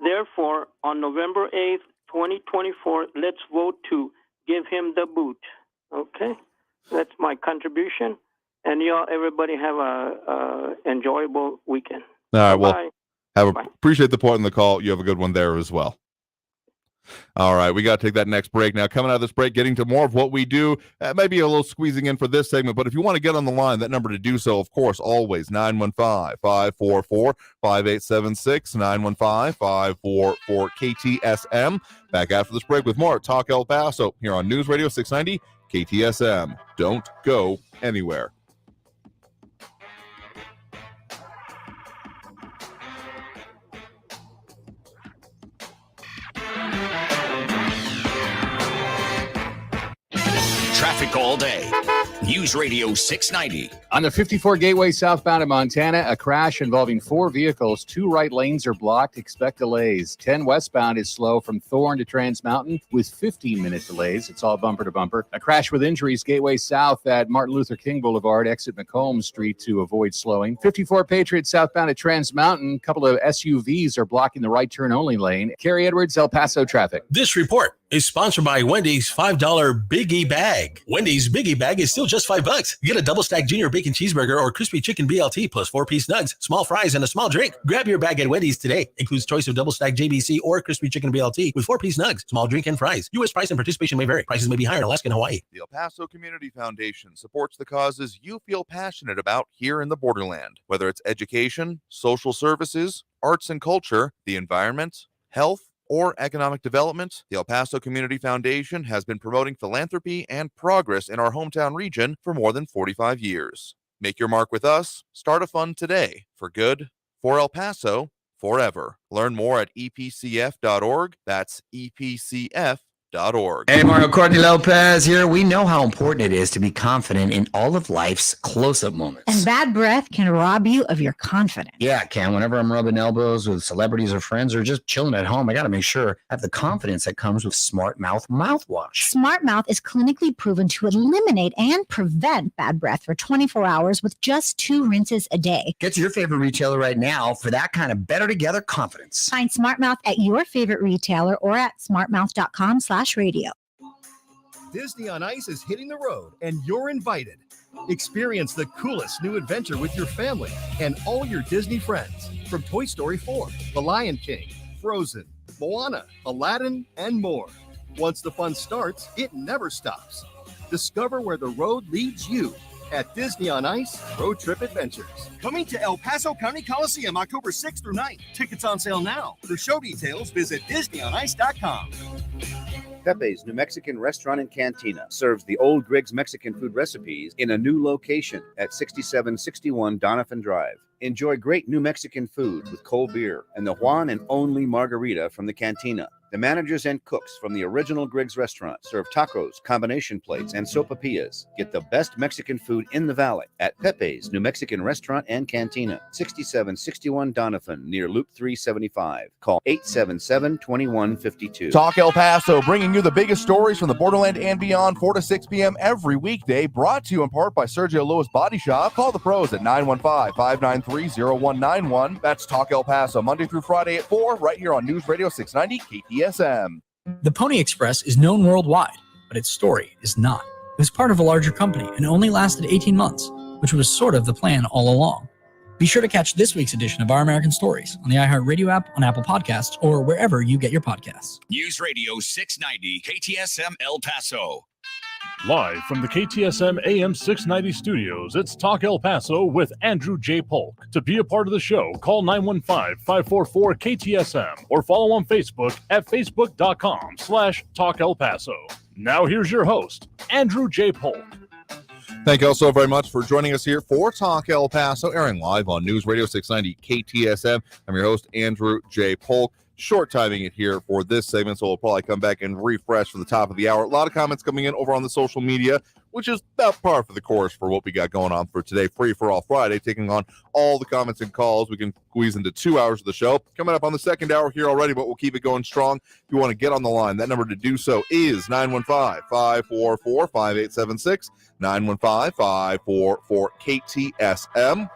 Therefore, on November 8th, 2024, let's vote to give him the boot. Okay, that's my contribution. And everybody have a enjoyable weekend. All right, Bye-bye. well, appreciate the point in the call. You have a good one there as well. All right, we got to take that next break now. Coming out of this break, getting to more of what we do. Maybe a little squeezing in for this segment, but if you want to get on the line, that number to do so, of course, always 915-544-5876, 915-544-KTSM. Back after this break with more Talk El Paso here on News Radio 690 KTSM. Don't go anywhere. Traffic all day. News Radio 690. On the 54 Gateway southbound of Montana, a crash involving 4 vehicles. 2 right lanes are blocked. Expect delays. 10 westbound is slow from Thorn to Trans Mountain with 15-minute delays. It's all bumper to bumper. A crash with injuries. Gateway south at Martin Luther King Boulevard. Exit Macomb Street to avoid slowing. 54 Patriot southbound at Trans Mountain. A couple of SUVs are blocking the right turn only lane. Carrie Edwards, El Paso traffic. This report is sponsored by Wendy's $5 Biggie Bag. Wendy's Biggie Bag is still just $5. Get a double stack junior bacon cheeseburger or crispy chicken BLT plus 4-piece nugs, small fries, and a small drink. Grab your bag at Wendy's today. Includes choice of double stack JBC or crispy chicken BLT with 4-piece nugs, small drink, and fries. U.S. price and participation may vary. Prices may be higher in Alaska and Hawaii. The El Paso Community Foundation supports the causes you feel passionate about here in the borderland, whether it's education, social services, arts and culture, the environment, health, or economic development. The El Paso Community Foundation has been promoting philanthropy and progress in our hometown region for more than 45 years. Make your mark with us. Start a fund today. For good, for El Paso, forever. Learn more at epcf.org. That's epcf.org. Hey, Mario Courtney Lopez here. We know how important it is to be confident in all of life's close-up moments. And bad breath can rob you of your confidence. Yeah, it can. Whenever I'm rubbing elbows with celebrities or friends or just chilling at home, I got to make sure I have the confidence that comes with Smart Mouth mouthwash. Smart Mouth is clinically proven to eliminate and prevent bad breath for 24 hours with just 2 rinses a day. Get to your favorite retailer right now for that kind of better together confidence. Find Smart Mouth at your favorite retailer or at smartmouth.com/radio. Disney on Ice is hitting the road, and you're invited. Experience the coolest new adventure with your family and all your Disney friends. From Toy Story 4, The Lion King, Frozen, Moana, Aladdin, and more. Once the fun starts, it never stops. Discover where the road leads you at Disney on Ice Road Trip Adventures. Coming to El Paso County Coliseum October 6th through 9th. Tickets on sale now. For show details, visit DisneyOnIce.com. Pepe's New Mexican Restaurant and Cantina serves the old Griggs Mexican food recipes in a new location at 6761 Donovan Drive. Enjoy great New Mexican food with cold beer and the Juan and only margarita from the Cantina. The managers and cooks from the original Griggs restaurant serve tacos, combination plates, and sopapillas. Get the best Mexican food in the valley at Pepe's New Mexican Restaurant and Cantina, 6761 Donovan, near Loop 375. Call 877-2152. Talk El Paso, bringing you the biggest stories from the borderland and beyond, 4 to 6 p.m. every weekday, brought to you in part by Sergio Lewis Body Shop. Call the pros at 915-593-0191. That's Talk El Paso, Monday through Friday at 4, right here on News Radio 690 KTSM. The Pony Express is known worldwide, but its story is not. It was part of a larger company and only lasted 18 months, which was sort of the plan all along. Be sure to catch this week's edition of Our American Stories on the iHeartRadio app, on Apple Podcasts, or wherever you get your podcasts. News Radio 690 KTSM El Paso. Live from the KTSM AM 690 studios, it's Talk El Paso with Andrew J. Polk. To be a part of the show, call 915-544-KTSM or follow on Facebook at facebook.com/Talk El Paso. Now here's your host, Andrew J. Polk. Thank you all so very much for joining us here for Talk El Paso, airing live on News Radio 690 KTSM. I'm your host, Andrew J. Polk. Short timing it here for this segment, so we'll probably come back and refresh for the top of the hour. A lot of comments coming in over on the social media, which is about par for the course for what we got going on for today. Free for All Friday, taking on all the comments and calls. We can squeeze into 2 hours of the show. Coming up on the second hour here already, but we'll keep it going strong. If you want to get on the line, that number to do so is 915-544-5876, 915-544-KTSM.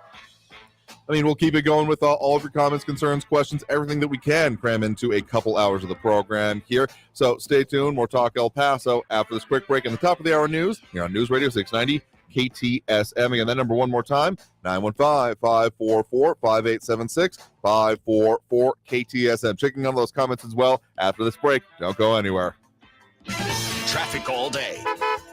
I mean, we'll keep it going with all of your comments, concerns, questions, everything that we can cram into a couple hours of the program here. So stay tuned. More Talk El Paso after this quick break. And the top of the hour news here on News Radio 690 KTSM. Again, that number one more time, 915-544-5876, 544-KTSM. Checking on those comments as well after this break. Don't go anywhere. Traffic all day.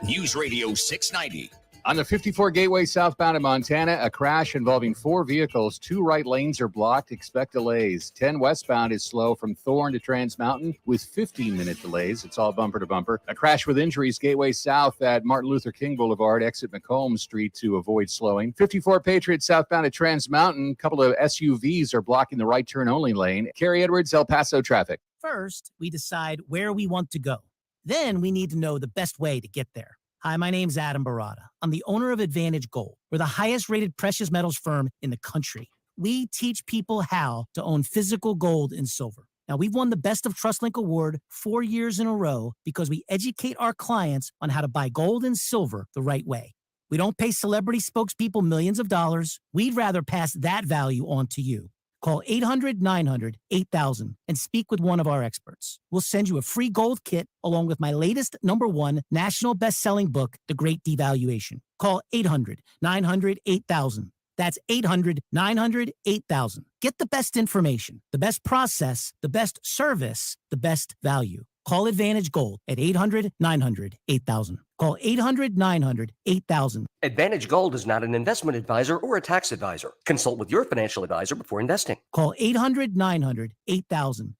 News Radio 690. On the 54 Gateway southbound in Montana, a crash involving 4 vehicles. 2 right lanes are blocked. Expect delays. 10 westbound is slow from Thorn to Trans Mountain with 15-minute delays. It's all bumper to bumper. A crash with injuries. Gateway south at Martin Luther King Boulevard. Exit Macomb Street to avoid slowing. 54 Patriot southbound at Trans Mountain. A couple of SUVs are blocking the right turn only lane. Carrie Edwards, El Paso traffic. First, we decide where we want to go. Then we need to know the best way to get there. Hi, my name's Adam Barada. I'm the owner of Advantage Gold. We're the highest rated precious metals firm in the country. We teach people how to own physical gold and silver. Now, we've won the Best of TrustLink Award 4 years in a row because we educate our clients on how to buy gold and silver the right way. We don't pay celebrity spokespeople millions of dollars. We'd rather pass that value on to you. Call 800-900-8000 and speak with one of our experts. We'll send you a free gold kit along with my latest #1 national best-selling book, The Great Devaluation. Call 800-900-8000. That's 800-900-8000. Get the best information, the best process, the best service, the best value. Call Advantage Gold at 800-900-8000. Call 800-900-8000. Advantage Gold is not an investment advisor or a tax advisor. Consult with your financial advisor before investing. Call 800-900-8000.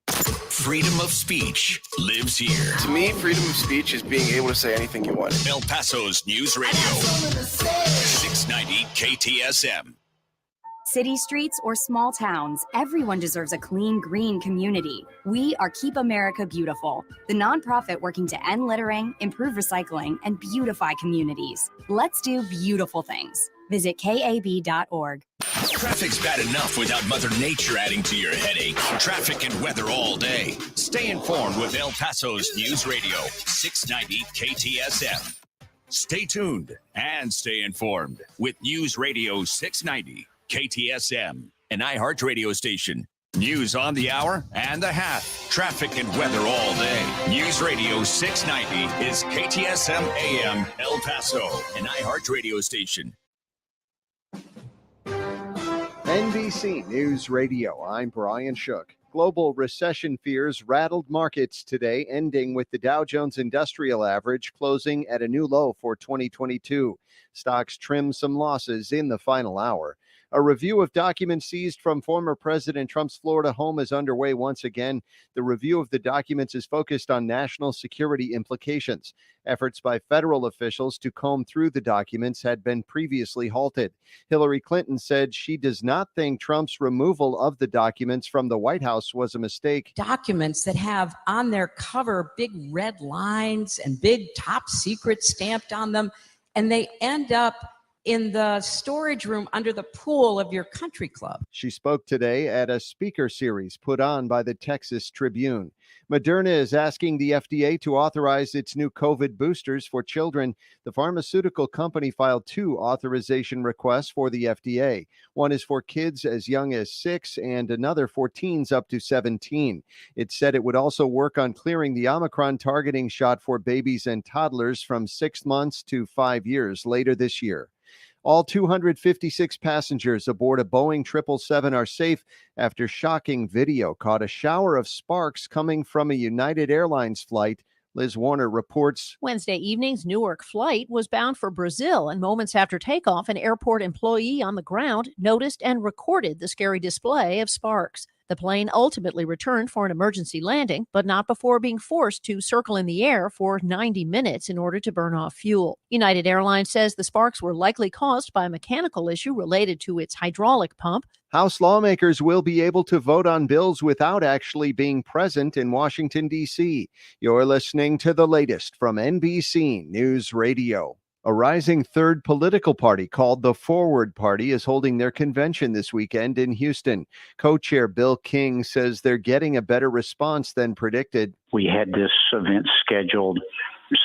Freedom of speech lives here. To me, freedom of speech is being able to say anything you want. El Paso's News Radio 690 KTSM. City streets or small towns, everyone deserves a clean, green community. We are Keep America Beautiful, the nonprofit working to end littering, improve recycling, and beautify communities. Let's do beautiful things. Visit KAB.org. Traffic's bad enough without Mother Nature adding to your headache. Traffic and weather all day. Stay informed with El Paso's News Radio 690 KTSM. Stay tuned and stay informed with News Radio 690 KTSM, an iHeart radio station. News on the hour and the half. Traffic and weather all day. News Radio 690 is KTSM AM El Paso, an iHeart radio station. NBC News Radio, I'm Brian Shook. Global recession fears rattled markets today, ending with the Dow Jones Industrial Average closing at a new low for 2022. Stocks trimmed some losses in the final hour. A review of documents seized from former President Trump's Florida home is underway once again. The review of the documents is focused on national security implications. Efforts by federal officials to comb through the documents had been previously halted. Hillary Clinton said she does not think Trump's removal of the documents from the White House was a mistake. Documents that have on their cover big red lines and big top secret stamped on them, and they end up in the storage room under the pool of your country club. She spoke today at a speaker series put on by the Texas Tribune. Moderna is asking the FDA to authorize its new COVID boosters for children. The pharmaceutical company filed 2 authorization requests for the FDA. One is for kids as young as 6 and another for teens up to 17. It said it would also work on clearing the Omicron targeting shot for babies and toddlers from 6 months to 5 years later this year. All 256 passengers aboard a Boeing 777 are safe after shocking video caught a shower of sparks coming from a United Airlines flight. Liz Warner reports. Wednesday evening's Newark flight was bound for Brazil, and moments after takeoff, an airport employee on the ground noticed and recorded the scary display of sparks. The plane ultimately returned for an emergency landing, but not before being forced to circle in the air for 90 minutes in order to burn off fuel. United Airlines says the sparks were likely caused by a mechanical issue related to its hydraulic pump. House lawmakers will be able to vote on bills without actually being present in Washington, D.C. You're listening to the latest from NBC News Radio. A rising third political party called the Forward Party is holding their convention this weekend in Houston. Co-chair Bill King says they're getting a better response than predicted. We had this event scheduled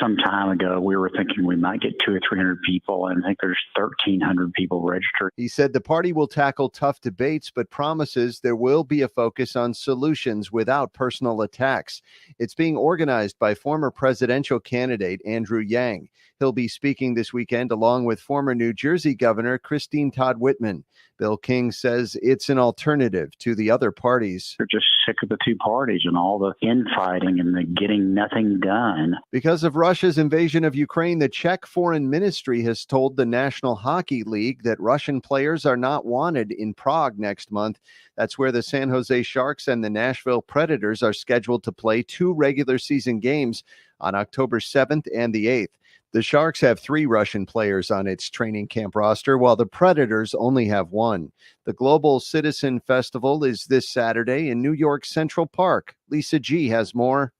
some time ago. We were thinking we might get 200 or 300 people, and I think there's 1,300 people registered. He said the party will tackle tough debates, but promises there will be a focus on solutions without personal attacks. It's being organized by former presidential candidate Andrew Yang. He'll be speaking this weekend along with former New Jersey Governor Christine Todd Whitman. Bill King says it's an alternative to the other parties. They're just sick of the two parties and all the infighting and the getting nothing done. Because of Russia's invasion of Ukraine, the Czech Foreign Ministry has told the National Hockey League that Russian players are not wanted in Prague next month. That's where the San Jose Sharks and the Nashville Predators are scheduled to play 2 regular season games on October 7th and the 8th. The Sharks have 3 Russian players on its training camp roster, while the Predators only have 1. The Global Citizen Festival is this Saturday in New York Central Park. Lisa G. has more.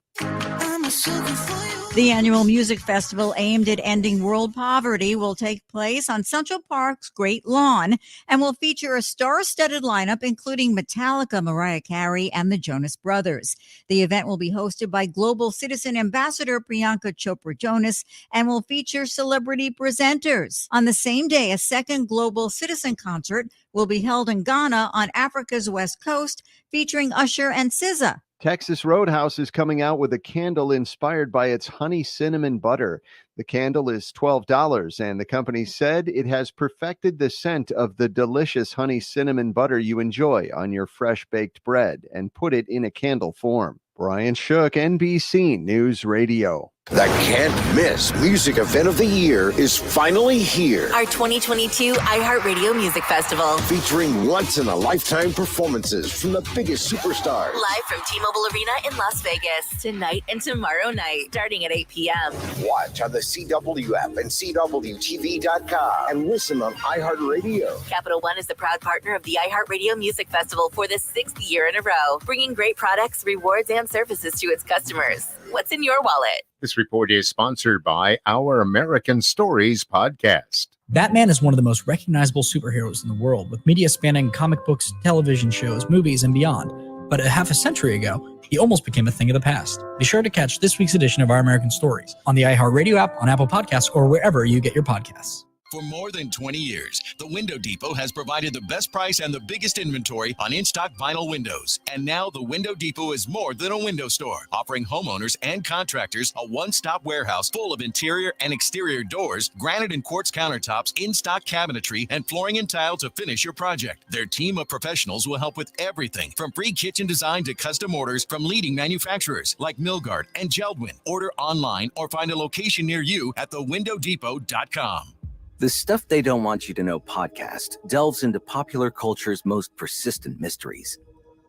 The annual music festival aimed at ending world poverty will take place on Central Park's Great Lawn and will feature a star-studded lineup including Metallica, Mariah Carey, and the Jonas Brothers. The event will be hosted by Global Citizen Ambassador Priyanka Chopra Jonas and will feature celebrity presenters. On the same day, a second Global Citizen concert will be held in Ghana on Africa's west coast, featuring Usher and SZA. Texas Roadhouse is coming out with a candle inspired by its honey cinnamon butter. The candle is $12, and the company said it has perfected the scent of the delicious honey cinnamon butter you enjoy on your fresh baked bread and put it in a candle form. Brian Shook, NBC News Radio. The can't-miss music event of the year is finally here. Our 2022 iHeartRadio Music Festival. Featuring once-in-a-lifetime performances from the biggest superstars. Live from T-Mobile Arena in Las Vegas. Tonight and tomorrow night, starting at 8 p.m. Watch on the CW app and CWTV.com. And listen on iHeartRadio. Capital One is the proud partner of the iHeartRadio Music Festival for the 6th year in a row, bringing great products, rewards, and services to its customers. What's in your wallet? This report is sponsored by Our American Stories podcast. Batman is one of the most recognizable superheroes in the world, with media spanning comic books, television shows, movies, and beyond. But a half a century ago, he almost became a thing of the past. Be sure to catch this week's edition of Our American Stories on the iHeartRadio app, on Apple Podcasts, or wherever you get your podcasts. For more than 20 years, the Window Depot has provided the best price and the biggest inventory on in-stock vinyl windows. And now the Window Depot is more than a window store, offering homeowners and contractors a one-stop warehouse full of interior and exterior doors, granite and quartz countertops, in-stock cabinetry, and flooring and tile to finish your project. Their team of professionals will help with everything from free kitchen design to custom orders from leading manufacturers like Milgard and Geldwin. Order online or find a location near you at thewindowdepot.com. The Stuff They Don't Want You to Know podcast delves into popular culture's most persistent mysteries.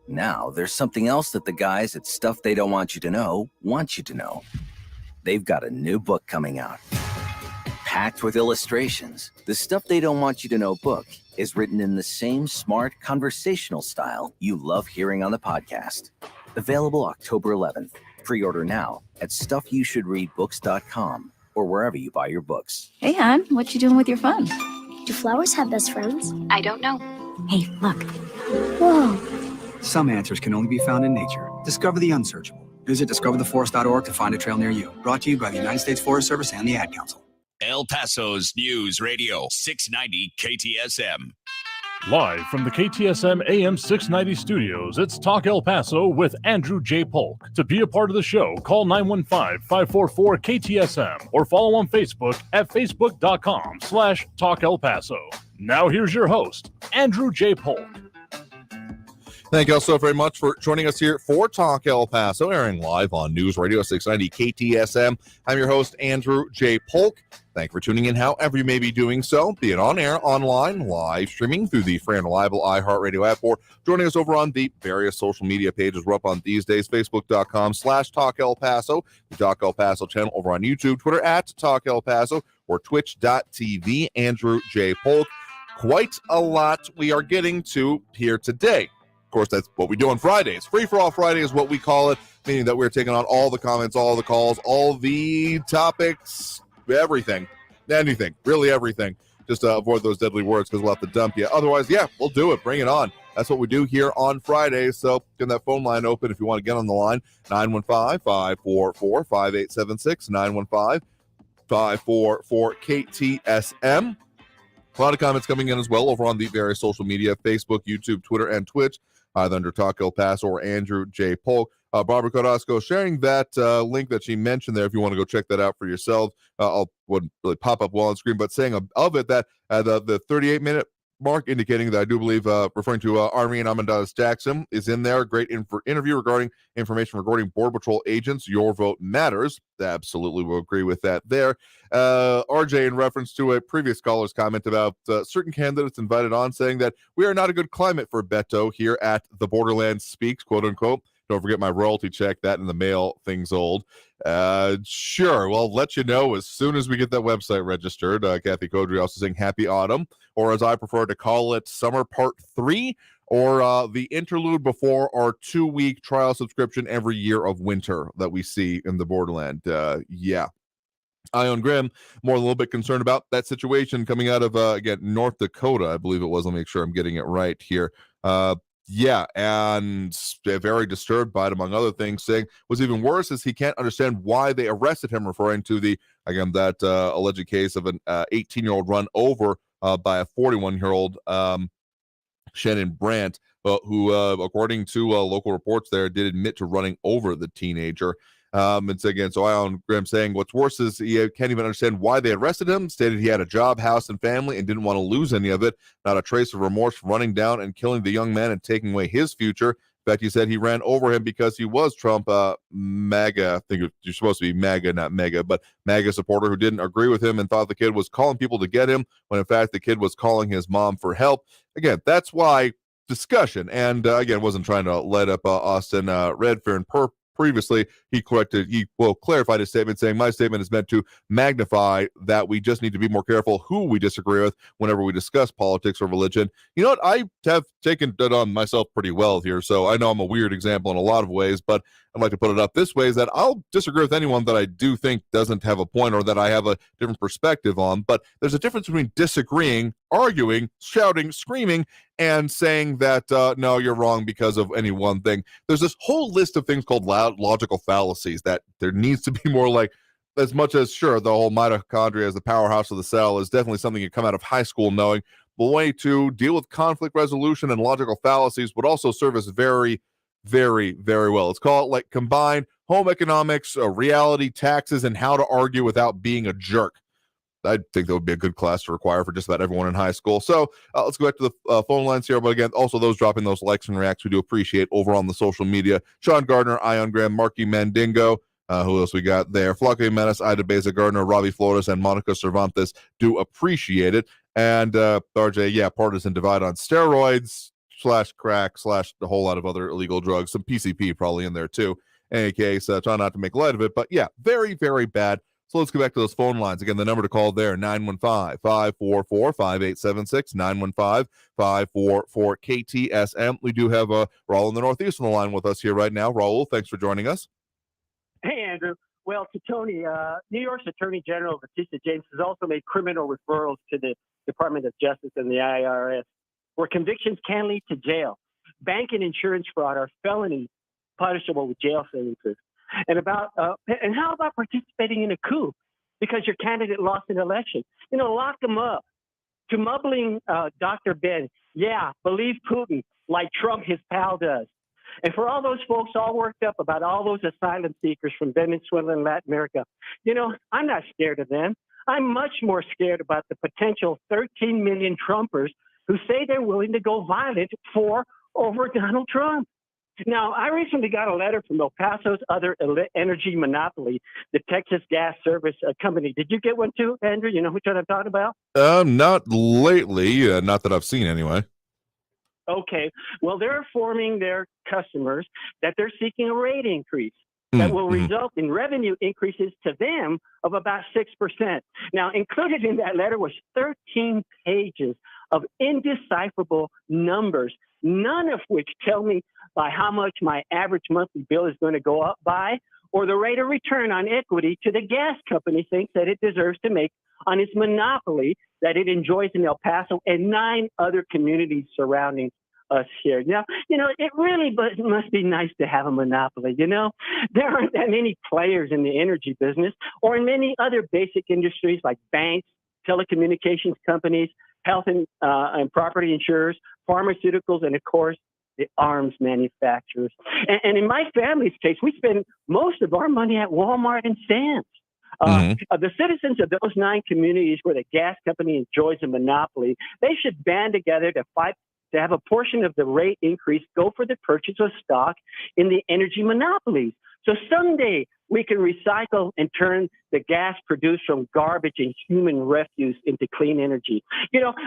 Now, there's something else that the guys at Stuff They Don't Want You to Know want you to know. They've got a new book coming out. Packed with illustrations, the Stuff They Don't Want You to Know book is written in the same smart conversational style you love hearing on the podcast. Available October 11th. Pre-order now at stuffyoushouldreadbooks.com or wherever you buy your books. Hey, hon, what you doing with your phone? Do flowers have best friends? I don't know. Hey, look. Whoa. Some answers can only be found in nature. Discover the unsearchable. Visit discovertheforest.org to find a trail near you. Brought to you by the United States Forest Service and the Ad Council. El Paso's News Radio 690 KTSM. Live from the KTSM AM 690 studios, it's Talk El Paso with Andrew J. Polk. To be a part of the show, call 915-544-KTSM or follow on Facebook at facebook.com/Talk El Paso. Now here's your host, Andrew J. Polk. Thank you all so very much for joining us here for Talk El Paso, airing live on News Radio 690 KTSM. I'm your host, Andrew J. Polk. Thank you for tuning in however you may be doing so, be it on air, online, live streaming through the free and reliable iHeartRadio app, or joining us over on the various social media pages we're up on these days, facebook.com/Talk El Paso, the Talk El Paso channel over on YouTube, Twitter at Talk El Paso, or twitch.tv, Andrew J. Polk. Quite a lot we are getting to here today. Of course, that's what we do on Fridays. Free for all Friday is what we call it, meaning that we're taking on all the comments, all the calls, all the topics, everything, anything, really everything, just to avoid those deadly words because we'll have to dump you. Otherwise, yeah, we'll do it. Bring it on. That's what we do here on Fridays. So get that phone line open if you want to get on the line, 915-544-5876, 915-544-KTSM. A lot of comments coming in as well over on the various social media, Facebook, YouTube, Twitter, and Twitch, either under Talk El Paso or Andrew J. Polk. Barbara Carrasco sharing that link that she mentioned there if you want to go check that out for yourself. Wouldn't really pop up well on screen, but saying of it that the 38-minute mark indicating that I do believe referring to Army and Amanda's Jackson is in there. Great interview regarding information regarding Border Patrol agents. Your vote matters. Absolutely will agree with that there. RJ, in reference to a previous caller's comment about certain candidates invited on, saying that we are not a good climate for Beto here at the Borderlands Speaks, quote unquote. Don't forget my royalty check, that in the mail, things old. Sure, well, let you know as soon as we get that website registered. Kathy Kodry also saying happy autumn, or as I prefer to call it, summer part 3, or the interlude before our 2-week trial subscription every year of winter that we see in the Borderland. Yeah. Ion Grimm, more a little bit concerned about that situation coming out of, again, North Dakota, I believe it was. Let me make sure I'm getting it right here. Yeah, and very disturbed by it, among other things, saying what's even worse is he can't understand why they arrested him, referring to the, again, that alleged case of an 18-year-old run over by a 41-year-old Shannon Brandt, who, according to local reports there, did admit to running over the teenager. And so again, so Ion Graham saying what's worse is he can't even understand why they arrested him, stated he had a job, house, and family and didn't want to lose any of it. Not a trace of remorse for running down and killing the young man and taking away his future. In fact, he said he ran over him because he was Trump MAGA. I think you're supposed to be MAGA, not MEGA, but MAGA supporter who didn't agree with him and thought the kid was calling people to get him when in fact the kid was calling his mom for help. Again, that's why discussion. And again, wasn't trying to let up Austin Redfern previously. He clarified his statement, saying my statement is meant to magnify that we just need to be more careful who we disagree with whenever we discuss politics or religion. You know what? I have taken it on myself pretty well here, so I know I'm a weird example in a lot of ways, but I'd like to put it up this way, is that I'll disagree with anyone that I do think doesn't have a point or that I have a different perspective on, but there's a difference between disagreeing, arguing, shouting, screaming, and saying that, no, you're wrong because of any one thing. There's this whole list of things called logical fallacies that there needs to be more like, as much as, sure, the whole mitochondria as the powerhouse of the cell is definitely something you come out of high school knowing. The way to deal with conflict resolution and logical fallacies would also serve as very, very, very well. Let's call it like combined home economics, reality, taxes, and how to argue without being a jerk. I think that would be a good class to require for just about everyone in high school. So let's go back to the phone lines here. But again, also those dropping those likes and reacts, we do appreciate over on the social media. Sean Gardner, Ion Graham, Marky Mandingo, Who else we got there? Flaque Menace, Ida Beza Gardner, Robbie Flores, and Monica Cervantes do appreciate it. And RJ, yeah, partisan divide on steroids / crack / a whole lot of other illegal drugs. Some PCP probably in there too. In any case, try not to make light of it. But yeah, very, very bad. So let's go back to those phone lines. Again, the number to call there, 915-544-5876, 915-544-KTSM. We do have Raul in the Northeast on the line with us here right now. Raul, thanks for joining us. Hey, Andrew. Well, to Tony, New York's Attorney General Letitia James has also made criminal referrals to the Department of Justice and the IRS, where convictions can lead to jail. Bank and insurance fraud are felonies punishable with jail sentences. And how about participating in a coup because your candidate lost an election? Lock them up. To mumbling Dr. Ben, yeah, believe Putin like Trump, his pal, does. And for all those folks all worked up about all those asylum seekers from Venezuela and Latin America, I'm not scared of them. I'm much more scared about the potential 13 million Trumpers who say they're willing to go violent over Donald Trump. Now, I recently got a letter from El Paso's other energy monopoly, the Texas Gas Service Company. Did you get one too, Andrew? You know which one I'm talking about? Not lately. Not that I've seen anyway. Okay. Well, they're informing their customers that they're seeking a rate increase that will result in revenue increases to them of about 6%. Now, included in that letter was 13 pages of indecipherable numbers, none of which tell me by how much my average monthly bill is going to go up by, or the rate of return on equity to the gas company thinks that it deserves to make on its monopoly that it enjoys in El Paso and 9 other communities surrounding us here. Now, it really must be nice to have a monopoly. There aren't that many players in the energy business or in many other basic industries like banks, telecommunications companies, health and property insurers, pharmaceuticals, and of course, the arms manufacturers. And in my family's case, we spend most of our money at Walmart and Sam's. The citizens of those 9 communities where the gas company enjoys a monopoly, they should band together to fight to have a portion of the rate increase go for the purchase of stock in the energy monopolies. So someday we can recycle and turn the gas produced from garbage and human refuse into clean energy.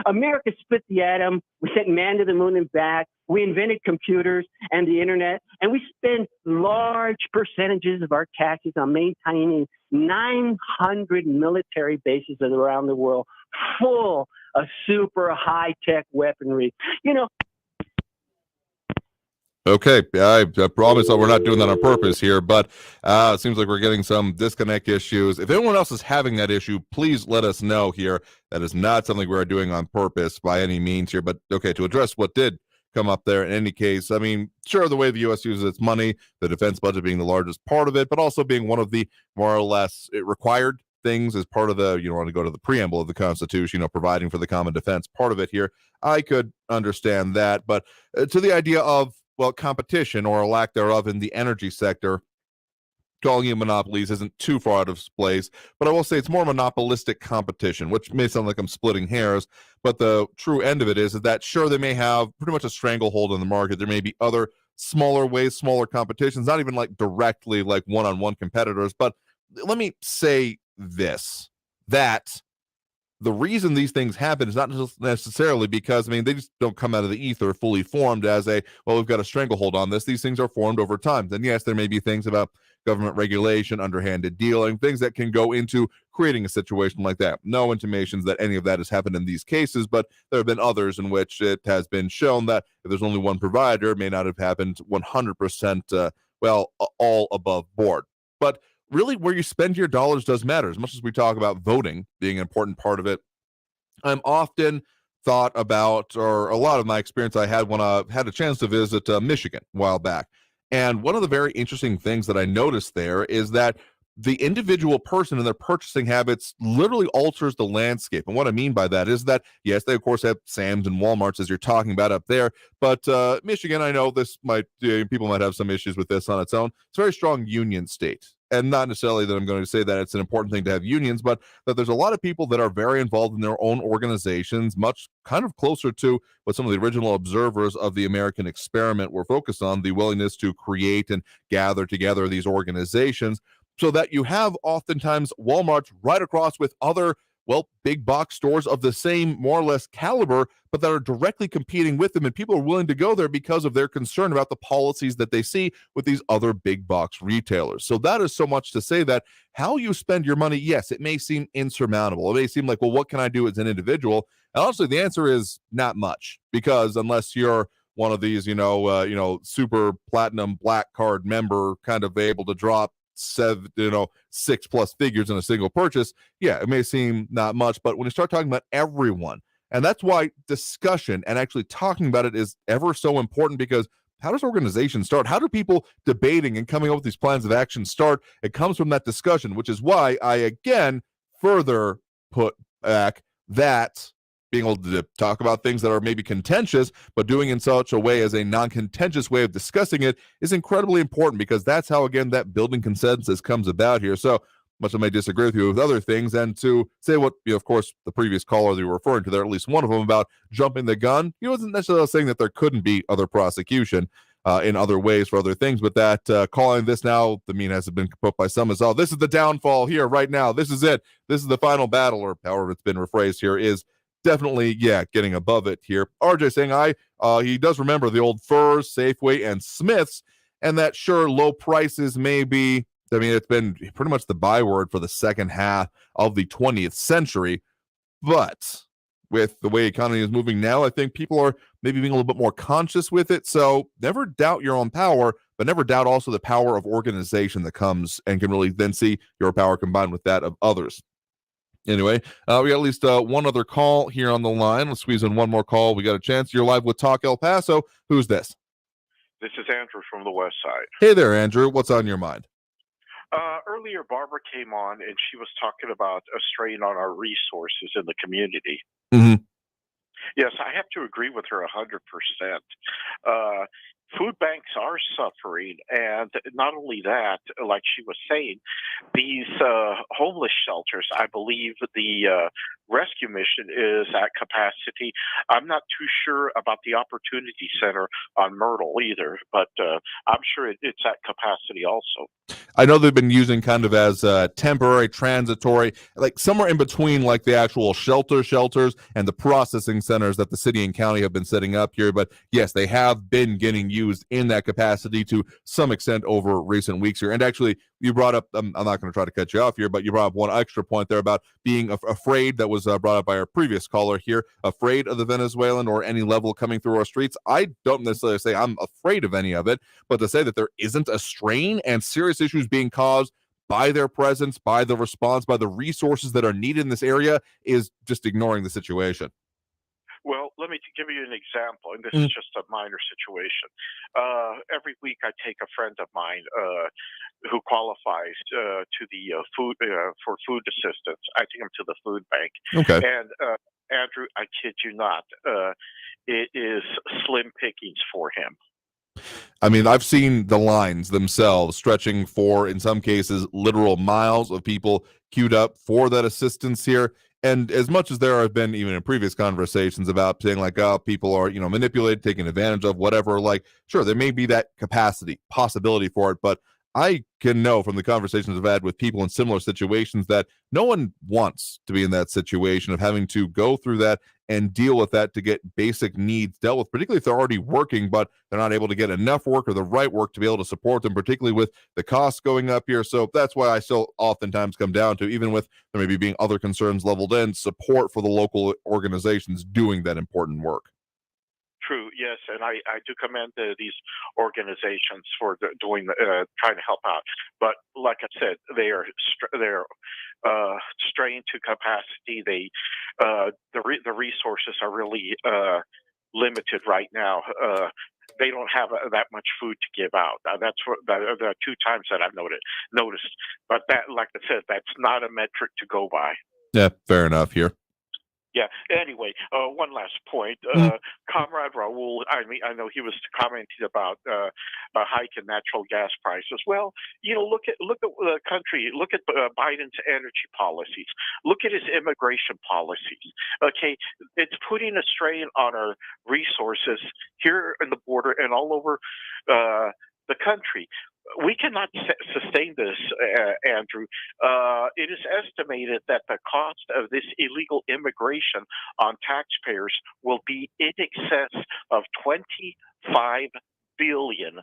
America split the atom. We sent man to the moon and back. We invented computers and the internet, and we spend large percentages of our taxes on maintaining 900 military bases around the world full of super high-tech weaponry. Okay, I promise that we're not doing that on purpose here, but it seems like we're getting some disconnect issues. If anyone else is having that issue, please let us know here. That is not something we're doing on purpose by any means here, but okay, to address what did come up there in any case, I mean, sure, the way the U.S. uses its money, the defense budget being the largest part of it, but also being one of the more or less required things as part of the, want to go to the preamble of the Constitution, providing for the common defense part of it here. I could understand that, but to the idea of, competition or a lack thereof in the energy sector, calling it monopolies isn't too far out of place, but I will say it's more monopolistic competition, which may sound like I'm splitting hairs, but the true end of it is that sure, they may have pretty much a stranglehold on the market. There may be other smaller ways, smaller competitions, not even like directly like one-on-one competitors, but let me say this, that the reason these things happen is not just necessarily because, they just don't come out of the ether fully formed as we've got a stranglehold on this. These things are formed over time. Then, yes, there may be things about government regulation, underhanded dealing, things that can go into creating a situation like that. No intimations that any of that has happened in these cases, but there have been others in which it has been shown that if there's only one provider, it may not have happened 100%, all above board. But really, where you spend your dollars does matter. As much as we talk about voting being an important part of it, I'm often thought about, or a lot of my experience I had when I had a chance to visit Michigan a while back. And one of the very interesting things that I noticed there is that the individual person and their purchasing habits literally alters the landscape. And what I mean by that is that, yes, they of course have Sam's and Walmarts as you're talking about up there, but Michigan, I know this might, people might have some issues with this on its own. It's a very strong union state. And not necessarily that I'm going to say that it's an important thing to have unions, but that there's a lot of people that are very involved in their own organizations, much kind of closer to what some of the original observers of the American experiment were focused on, the willingness to create and gather together these organizations. so that you have oftentimes Walmarts right across with other, well, big box stores of the same more or less caliber, but that are directly competing with them, and people are willing to go there because of their concern about the policies that they see with these other big box retailers. So that is so much to say that how you spend your money, yes, it may seem insurmountable. It may seem like, well, what can I do as an individual? And honestly, the answer is not much, because unless you're one of these, super platinum black card member, kind of able to drop 6+ figures in a single purchase, yeah, it may seem not much, but when you start talking about everyone, and that's why discussion and actually talking about it is ever so important, because how does organization start? How do people debating and coming up with these plans of action start? It comes from that discussion, which is why I again further put back that being able to talk about things that are maybe contentious, but doing in such a way as a non-contentious way of discussing it is incredibly important, because that's how, again, that building consensus comes about here. So much I may disagree with you with other things, and to say what, of course, the previous caller that you were referring to there, at least one of them, about jumping the gun, he wasn't necessarily saying that there couldn't be other prosecution in other ways for other things, but that calling this now, the meme has been put by some as, oh, this is the downfall here right now, this is it, this is the final battle, or however it's been rephrased here, is definitely, getting above it here. RJ saying he does remember the old Furs, Safeway, and Smiths, and that sure, low prices may be, I mean, it's been pretty much the byword for the second half of the 20th century, but with the way economy is moving now, I think people are maybe being a little bit more conscious with it. So never doubt your own power, but never doubt also the power of organization that comes and can really then see your power combined with that of others. Anyway, we got at least one other call here on the line. Let's squeeze in one more call. We got a chance. You're live with Talk El Paso. Who's this? This is Andrew from the West Side. Hey there, Andrew. What's on your mind? Earlier, Barbara came on and she was talking about a strain on our resources in the community. Mm-hmm. Yes, I have to agree with her 100%. Food banks are suffering, and not only that, like she was saying, these homeless shelters, I believe the rescue mission is at capacity. I'm not too sure about the Opportunity Center on Myrtle either, but I'm sure it's at capacity also. I know they've been using kind of as temporary, transitory, like somewhere in between like the actual shelters and the processing centers that the city and county have been setting up here. But yes, they have been getting used in that capacity to some extent over recent weeks here. And actually, you brought up, I'm not going to try to cut you off here, but you brought up one extra point there about being afraid, that was brought up by our previous caller here, afraid of the Venezuelan or any level coming through our streets. I don't necessarily say I'm afraid of any of it, but to say that there isn't a strain and serious issues being caused by their presence, by the response, by the resources that are needed in this area is just ignoring the situation. Well, let me give you an example, and this is just a minor situation. Every week I take a friend of mine who qualifies to the food for food assistance. I take him to the food bank. Okay. And Andrew, I kid you not, it is slim pickings for him. I mean, I've seen the lines themselves stretching for, in some cases, literal miles of people queued up for that assistance here. And as much as there have been, even in previous conversations, about saying like, oh, people are, manipulated, taken advantage of, whatever, like, sure, there may be that possibility for it, but I can know from the conversations I've had with people in similar situations that no one wants to be in that situation of having to go through that and deal with that to get basic needs dealt with, particularly if they're already working, but they're not able to get enough work or the right work to be able to support them, particularly with the costs going up here. So that's why I still oftentimes come down to, even with there maybe being other concerns leveled in, support for the local organizations doing that important work. True, yes, and I do commend these organizations for doing trying to help out. But like I said, they're strained to capacity. The resources are really limited right now. They don't have that much food to give out. That's what the 2 times that I've noticed. But that, like I said, that's not a metric to go by. Yeah, fair enough here. Yeah. Anyway, one last point. Comrade Raul, I know he was commenting about a hike in natural gas prices. Well, look at the country. Look at Biden's energy policies. Look at his immigration policies. Okay, it's putting a strain on our resources here in the border and all over the country. We cannot sustain this, Andrew. It is estimated that the cost of this illegal immigration on taxpayers will be in excess of $25 billion.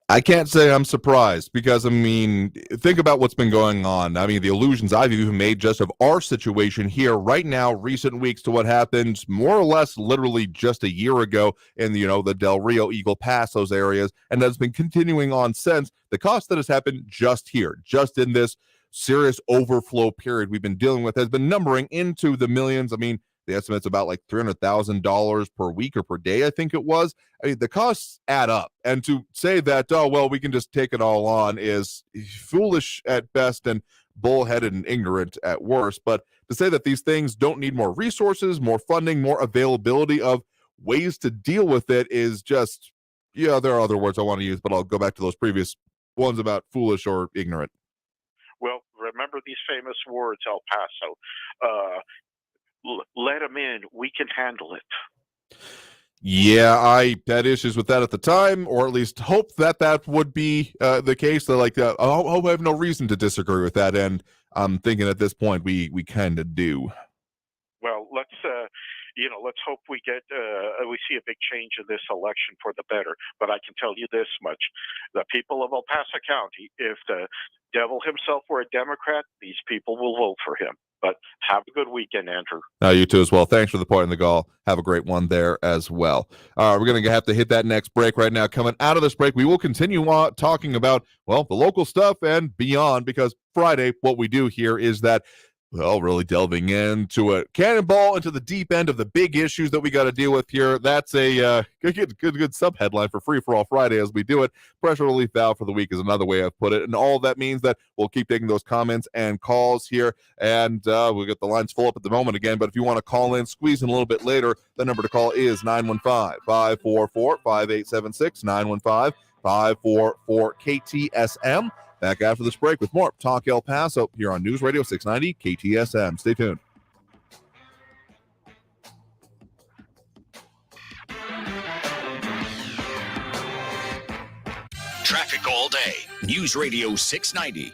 I can't say I'm surprised because, I mean, think about what's been going on. I mean, the illusions I've even made just of our situation here right now, recent weeks to what happened more or less literally just a year ago in, the Del Rio, Eagle Pass, those areas, and that's been continuing on since. The cost that has happened just here, just in this serious overflow period we've been dealing with has been numbering into the millions. I mean, the estimate's about like $300,000 per week or per day, I think it was. I mean, the costs add up. And to say that, oh, well, we can just take it all on is foolish at best and bullheaded and ignorant at worst. But to say that these things don't need more resources, more funding, more availability of ways to deal with it is just, there are other words I want to use, but I'll go back to those previous ones about foolish or ignorant. Well, remember these famous words, El Paso. Let them in. We can handle it. Yeah, I had issues with that at the time, or at least hope that would be the case. I have no reason to disagree with that, and I'm thinking at this point we kind of do. Well, let's hope we see a big change in this election for the better. But I can tell you this much: the people of El Paso County, if the devil himself were a Democrat, these people will vote for him. But have a good weekend, Andrew. You too as well. Thanks for the point in the call. Have a great one there as well. We're going to have to hit that next break right now. Coming out of this break, we will continue talking about, the local stuff and beyond, because Friday, what we do here is that, really delving into a cannonball into the deep end of the big issues that we got to deal with here. That's a good sub-headline for Free for All Friday as we do it. Pressure relief valve for the week is another way I've put it. And all that means that we'll keep taking those comments and calls here. And we'll get the lines full up at the moment again. But if you want to call in, squeeze in a little bit later, the number to call is 915-544-5876, 915-544-KTSM. Back after this break with more Talk El Paso here on News Radio 690 KTSM. Stay tuned. Traffic all day. News Radio 690.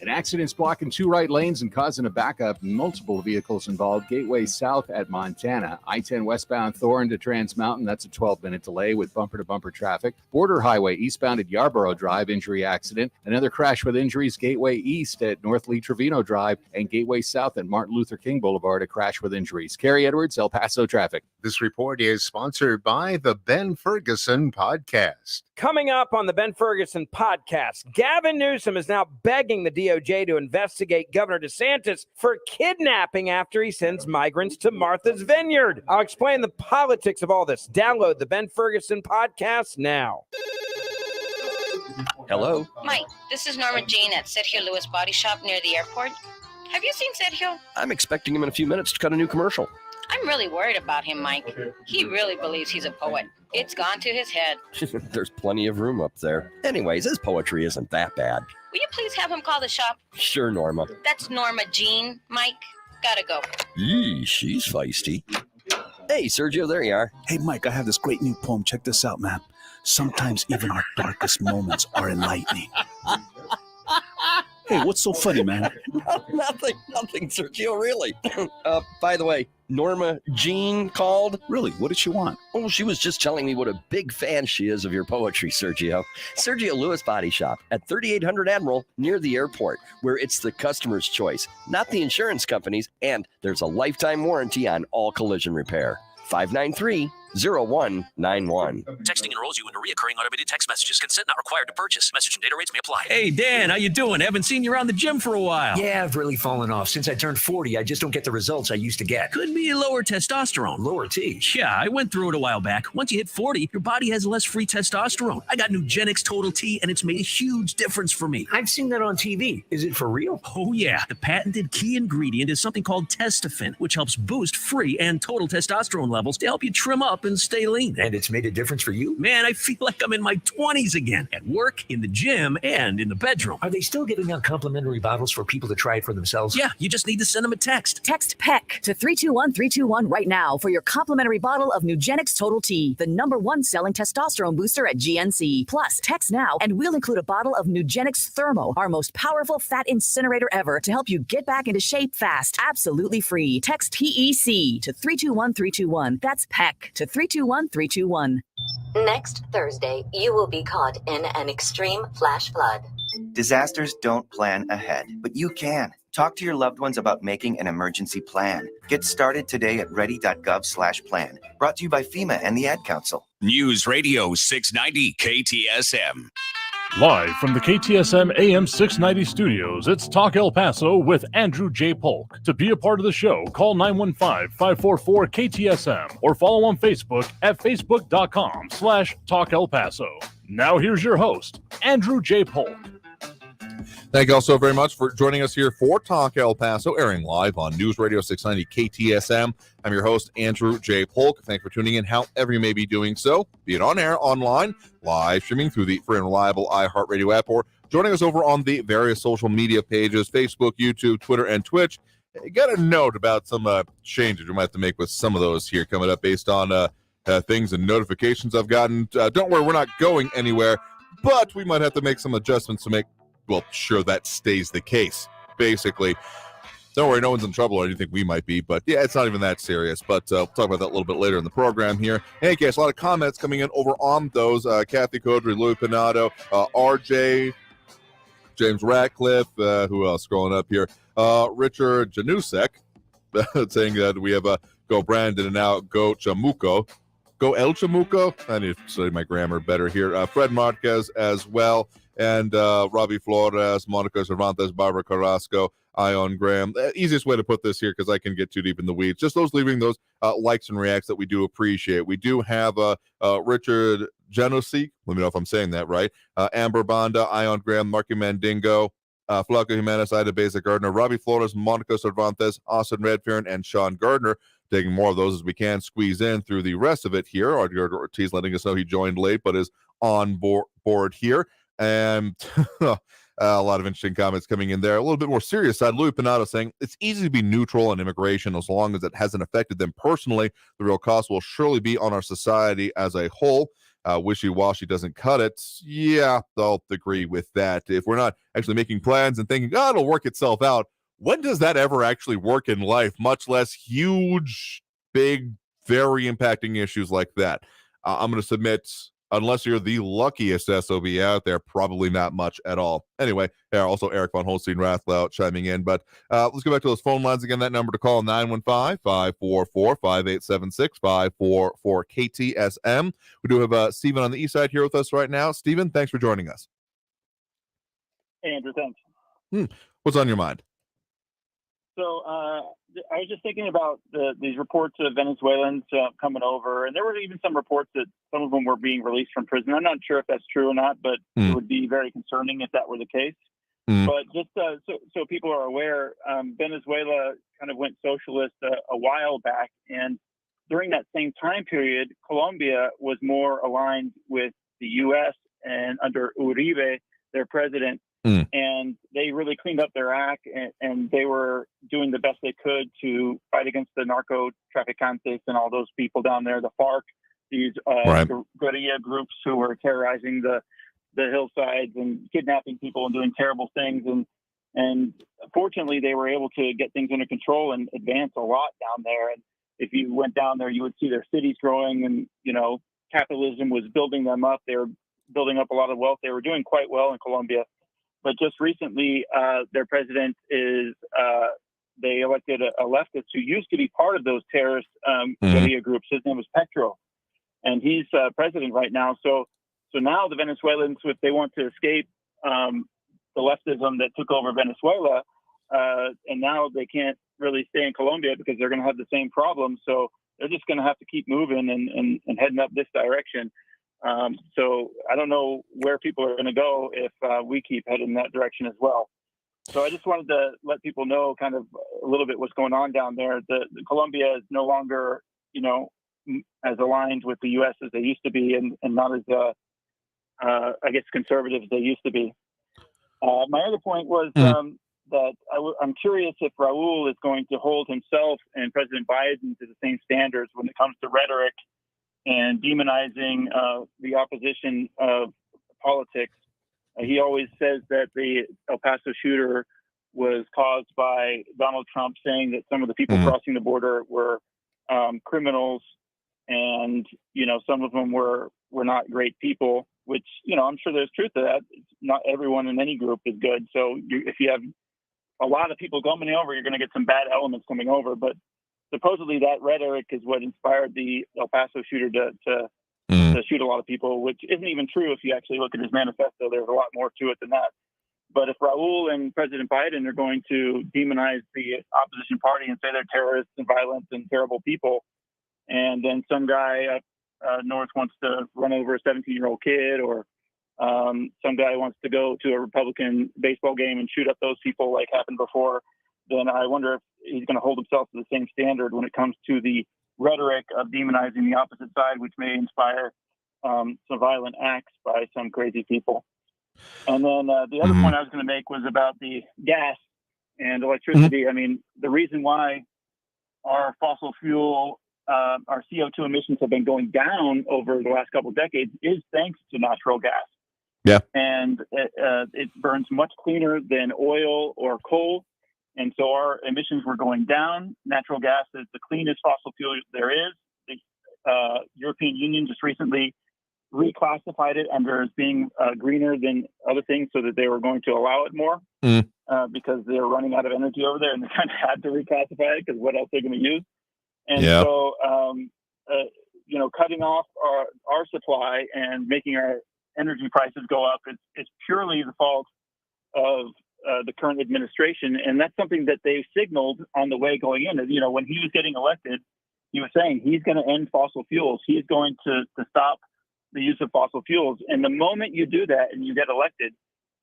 An accident's blocking 2 right lanes and causing a backup. Multiple vehicles involved. Gateway South at Montana. I-10 westbound Thorne to Trans Mountain. That's a 12-minute delay with bumper-to-bumper traffic. Border Highway eastbound at Yarborough Drive. Injury accident. Another crash with injuries. Gateway East at North Lee Trevino Drive. And Gateway South at Martin Luther King Boulevard. A crash with injuries. Carrie Edwards, El Paso Traffic. This report is sponsored by the Ben Ferguson Podcast. Coming up on the Ben Ferguson Podcast, Gavin Newsom is now begging the DOJ to investigate Governor DeSantis for kidnapping after he sends migrants to Martha's Vineyard. I'll explain the politics of all this. Download the Ben Ferguson Podcast now. Hello? Mike, this is Norma Jean at Sergio Lewis Body Shop near the airport. Have you seen Sergio? I'm expecting him in a few minutes to cut a new commercial. I'm really worried about him, Mike. He really believes he's a poet. It's gone to his head. There's plenty of room up there. Anyways, his poetry isn't that bad. Will you please have him call the shop? Sure, Norma. That's Norma Jean. Mike, gotta go. Eee, she's feisty. Hey, Sergio, there you are. Hey, Mike, I have this great new poem. Check this out, man. Sometimes even our darkest moments are enlightening. Hey, what's so funny, man? Nothing, Sergio, really. By the way, Norma Jean called. Really? What did she want? Oh, she was just telling me what a big fan she is of your poetry, Sergio. Sergio Lewis Body Shop at 3800 Admiral near the airport, where it's the customer's choice, not the insurance company's, and there's a lifetime warranty on all collision repair. 593-0191. Texting enrolls you into recurring automated text messages. Consent not required to purchase. Message and data rates may apply. Hey, Dan, how you doing? Haven't seen you around the gym for a while. Yeah, I've really fallen off. Since I turned 40, I just don't get the results I used to get. Could be lower testosterone. Lower T. Yeah, I went through it a while back. Once you hit 40, your body has less free testosterone. I got Nugenix Total T, and it's made a huge difference for me. I've seen that on TV. Is it for real? Oh, yeah. The patented key ingredient is something called Testofen, which helps boost free and total testosterone levels to help you trim up up and stay lean. And it's made a difference for you? Man, I feel like I'm in my 20s again, at work, in the gym, and in the bedroom. Are they still giving out complimentary bottles for people to try it for themselves? Yeah, you just need to send them a text. Text PEC to 321-321 right now for your complimentary bottle of Nugenix Total T, the #1 selling testosterone booster at GNC. Plus, text now and we'll include a bottle of Nugenix Thermo, our most powerful fat incinerator ever, to help you get back into shape fast. Absolutely free. Text PEC to 321-321. That's PEC to 321-321. Next Thursday, you will be caught in an extreme flash flood. Disasters don't plan ahead, but you can. Talk to your loved ones about making an emergency plan. Get started today at ready.gov/plan. Brought to you by FEMA and the Ad Council. News Radio 690 KTSM. Live from the KTSM AM 690 studios, it's Talk El Paso with Andrew J. Polk. To be a part of the show, call 915-544-KTSM or follow on Facebook at facebook.com/Talk El Paso. Now here's your host, Andrew J. Polk. Thank you all so very much for joining us here for Talk El Paso, airing live on News Radio 690 KTSM. I'm your host, Andrew J. Polk. Thanks for tuning in however you may be doing so, be it on air, online, live streaming through the free and reliable iHeartRadio app, or joining us over on the various social media pages, Facebook, YouTube, Twitter, and Twitch. You got a note about some changes we might have to make with some of those here coming up based on things and notifications I've gotten. Don't worry, we're not going anywhere, but we might have to make some adjustments to make sure that stays the case, basically. Don't worry, no one's in trouble or anything we might be, but yeah, it's not even that serious. But we'll talk about that a little bit later in the program here. In any case, a lot of comments coming in over on those. Kathy Codry, Louis Pinato, RJ, James Ratcliffe, who else scrolling up here? Richard Janusek, saying that we have go Brandon and now go Chamuco. Go El Chamuco? I need to study my grammar better here. Fred Marquez as well. And Robbie Flores, Monica Cervantes, Barbara Carrasco, Ion Graham. The easiest way to put this here, because I can get too deep in the weeds, just those leaving those likes and reacts that we do appreciate. We do have Richard Genosik, let me know if I'm saying that right, Amber Banda, Ion Graham, Marky Mandingo, Flaco Jimenez, Ida Beza Gardner, Robbie Flores, Monica Cervantes, Austin Redfern, and Sean Gardner. Taking more of those as we can squeeze in through the rest of it here. Edgar Ortiz letting us know he joined late, but is on board here. And a lot of interesting comments coming in there. A little bit more serious side. Louis Pinato saying it's easy to be neutral on immigration as long as it hasn't affected them personally. The real cost will surely be on our society as a whole. Wishy-washy doesn't cut it. Yeah, I'll agree with that. If we're not actually making plans and thinking, it'll work itself out, when does that ever actually work in life, much less huge, big, very impacting issues like that? I'm going to submit, unless you're the luckiest SOB out there, probably not much at all. Anyway, also Eric von Holstein-Rathlau chiming in. But let's go back to those phone lines again. That number to call, 915-544-5876, 544-KTSM. We do have Stephen on the east side here with us right now. Stephen, thanks for joining us. Hey, Andrew, thanks. What's on your mind? So I was just thinking about these reports of Venezuelans coming over, and there were even some reports that some of them were being released from prison. I'm not sure if that's true or not, but it would be very concerning if that were the case. But just so people are aware, Venezuela kind of went socialist a while back, and during that same time period, Colombia was more aligned with the U.S. and under Uribe, their president. And they really cleaned up their act, and they were doing the best they could to fight against the narco traficantes and all those people down there, the FARC, these guerrilla groups who were terrorizing the hillsides and kidnapping people and doing terrible things. And fortunately, they were able to get things under control and advance a lot down there. And if you went down there, you would see their cities growing, and capitalism was building them up. They were building up a lot of wealth. They were doing quite well in Colombia. But just recently, their president they elected a leftist who used to be part of those terrorist guerrilla groups. His name was Petro, and he's president right now. So now the Venezuelans, if they want to escape the leftism that took over Venezuela, and now they can't really stay in Colombia because they're going to have the same problem. So they're just going to have to keep moving and heading up this direction. So I don't know where people are going to go if we keep heading in that direction as well. So I just wanted to let people know kind of a little bit what's going on down there. The Colombia is no longer, as aligned with the U.S. as they used to be, and not as I guess conservative as they used to be. My other point was that I'm curious if Raul is going to hold himself and President Biden to the same standards when it comes to rhetoric and demonizing the opposition of politics. He always says that the El Paso shooter was caused by Donald Trump saying that some of the people crossing the border were criminals, and some of them were not great people. Which I'm sure there's truth to that. Not everyone in any group is good. So if you have a lot of people coming over, you're going to get some bad elements coming over. But supposedly that rhetoric is what inspired the El Paso shooter to shoot a lot of people, which isn't even true if you actually look at his manifesto. There's a lot more to it than that. But if Raul and President Biden are going to demonize the opposition party and say they're terrorists and violent and terrible people, and then some guy up north wants to run over a 17-year-old kid, or some guy wants to go to a Republican baseball game and shoot up those people like happened before, then I wonder if he's going to hold himself to the same standard when it comes to the rhetoric of demonizing the opposite side, which may inspire some violent acts by some crazy people. And then the other point I was going to make was about the gas and electricity. I mean, the reason why our fossil fuel, our CO2 emissions have been going down over the last couple of decades is thanks to natural gas. Yeah. And it burns much cleaner than oil or coal. And so our emissions were going down. Natural gas is the cleanest fossil fuel there is. The European Union just recently reclassified it under as being greener than other things so that they were going to allow it more because they're running out of energy over there, and they kind of had to reclassify it because what else they're going to use. And so, cutting off our supply and making our energy prices go up is purely the fault of the current administration. And that's something that they signaled on the way going in. When he was getting elected, he was saying he's going to end fossil fuels. He is going to stop the use of fossil fuels. And the moment you do that and you get elected,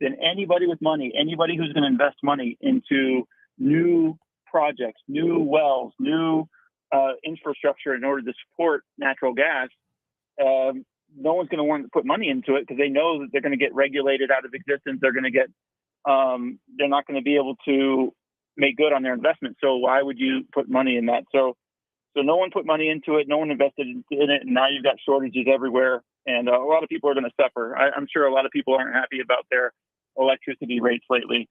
then anybody with money, anybody who's going to invest money into new projects, new wells, new infrastructure in order to support natural gas, no one's going to want to put money into it because they know that they're going to get regulated out of existence. They're going to get, they're not going to be able to make good on their investment. So why would you put money in that? So no one put money into it. No one invested in it. And now you've got shortages everywhere. And a lot of people are going to suffer. I'm sure a lot of people aren't happy about their electricity rates lately.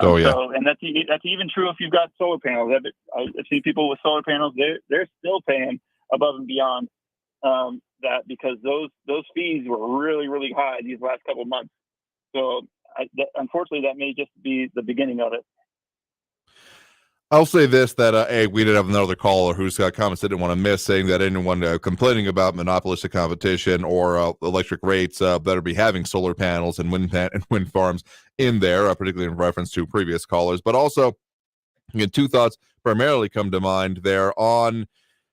So, and that's even true if you've got solar panels. I've seen people with solar panels. They're still paying above and beyond that because those fees were really, really high these last couple of months. So unfortunately, that may just be the beginning of it. I'll say this, that we did have another caller who's got comments I didn't want to miss, saying that anyone complaining about monopolistic competition or electric rates better be having solar panels and wind farms in there, particularly in reference to previous callers. But also, two thoughts primarily come to mind there on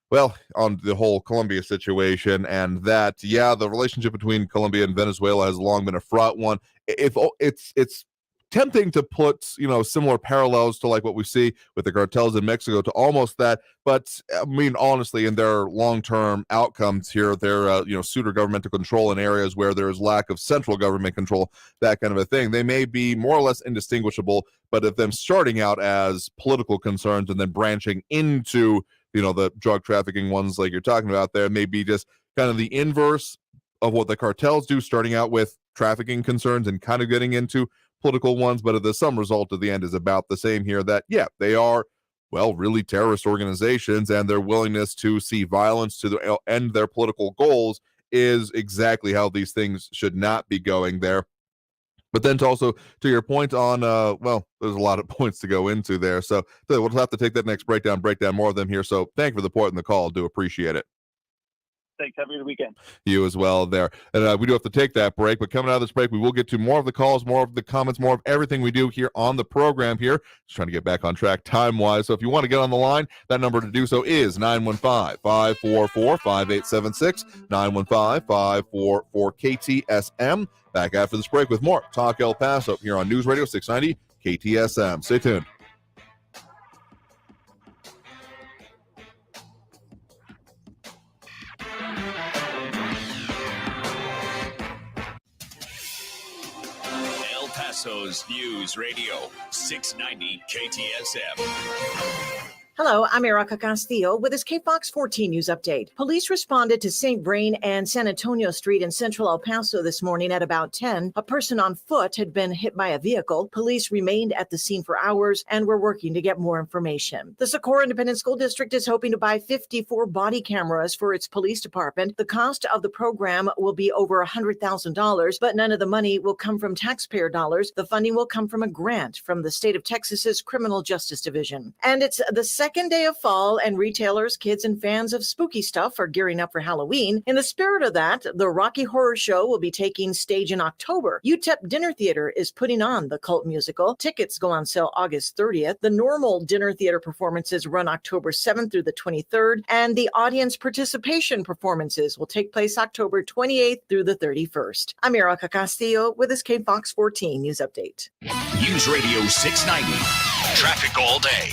the whole Colombia situation, and that, the relationship between Colombia and Venezuela has long been a fraught one. If it's tempting to put, similar parallels to like what we see with the cartels in Mexico to almost that. But I mean, honestly, in their long-term outcomes here, they're, pseudo governmental control in areas where there is lack of central government control, that kind of a thing. They may be more or less indistinguishable, but if them starting out as political concerns and then branching into, the drug trafficking ones like you're talking about there, may be just kind of the inverse of what the cartels do, starting out with trafficking concerns and kind of getting into political ones, but the sum result at the end is about the same here, that they are really terrorist organizations, and their willingness to see violence to end their political goals is exactly how these things should not be going there. But then to your point on there's a lot of points to go into there, so we'll have to take that next break down more of them here. So thank you for the point in the call. Do appreciate it. Thanks. Have a good weekend. You as well there. And we do have to take that break, but coming out of this break, we will get to more of the calls, more of the comments, more of everything we do here on the program here. Just trying to get back on track time-wise. So if you want to get on the line, that number to do so is 915-544-5876, 915-544-KTSM. Back after this break with more Talk El Paso here on News Radio 690 KTSM. Stay tuned. Paso's News Radio 690 KTSM. Hello, I'm Erica Castillo with this KFOX 14 News Update. Police responded to St. Vrain and San Antonio Street in central El Paso this morning at about 10. A person on foot had been hit by a vehicle. Police remained at the scene for hours and were working to get more information. The Socorro Independent School District is hoping to buy 54 body cameras for its police department. The cost of the program will be over $100,000, but none of the money will come from taxpayer dollars. The funding will come from a grant from the state of Texas's Criminal Justice Division. And it's the second day of fall, and retailers, kids, and fans of spooky stuff are gearing up for Halloween. In the spirit of that, the Rocky Horror Show will be taking stage in October. UTEP Dinner Theater is putting on the cult musical. Tickets go on sale August 30th. The normal dinner theater performances run October 7th through the 23rd, and the audience participation performances will take place October 28th through the 31st. I'm Erica Castillo with this KFOX 14 News Update. News Radio 690. Traffic all day.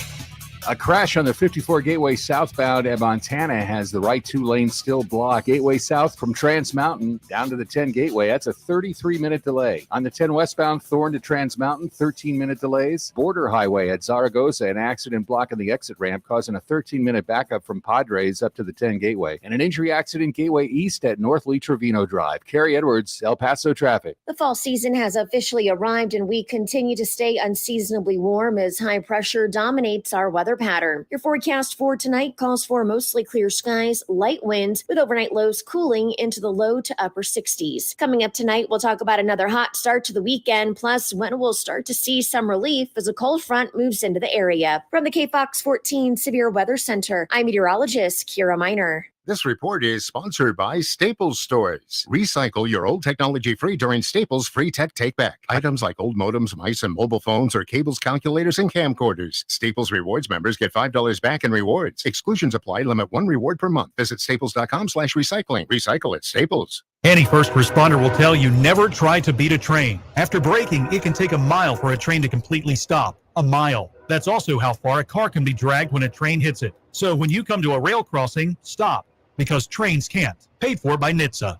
A crash on the 54 Gateway southbound at Montana has the right two lanes still blocked. Gateway south from Trans Mountain down to the 10 Gateway. That's a 33-minute delay. On the 10 westbound Thorn to Trans Mountain, 13-minute delays. Border Highway at Zaragoza, an accident blocking the exit ramp, causing a 13-minute backup from Padres up to the 10 Gateway. And an injury accident Gateway east at North Lee Trevino Drive. Carrie Edwards, El Paso traffic. The fall season has officially arrived, and we continue to stay unseasonably warm as high pressure dominates our weather pattern. Your forecast for tonight calls for mostly clear skies, light winds, with overnight lows cooling into the low to upper 60s. Coming up tonight, we'll talk about another hot start to the weekend, plus when we'll start to see some relief as a cold front moves into the area. From the KFOX 14 Severe Weather Center, I'm meteorologist Kira Miner. This report is sponsored by Staples Stores. Recycle your old technology free during Staples Free Tech Take Back. Items like old modems, mice, and mobile phones, or cables, calculators, and camcorders. Staples Rewards members get $5 back in rewards. Exclusions apply. Limit 1 reward per month. Visit staples.com/recycling. Recycle at Staples. Any first responder will tell you never try to beat a train. After braking, it can take a mile for a train to completely stop. A mile. That's also how far a car can be dragged when a train hits it. So when you come to a rail crossing, stop. Because trains can't. Paid for by NHTSA.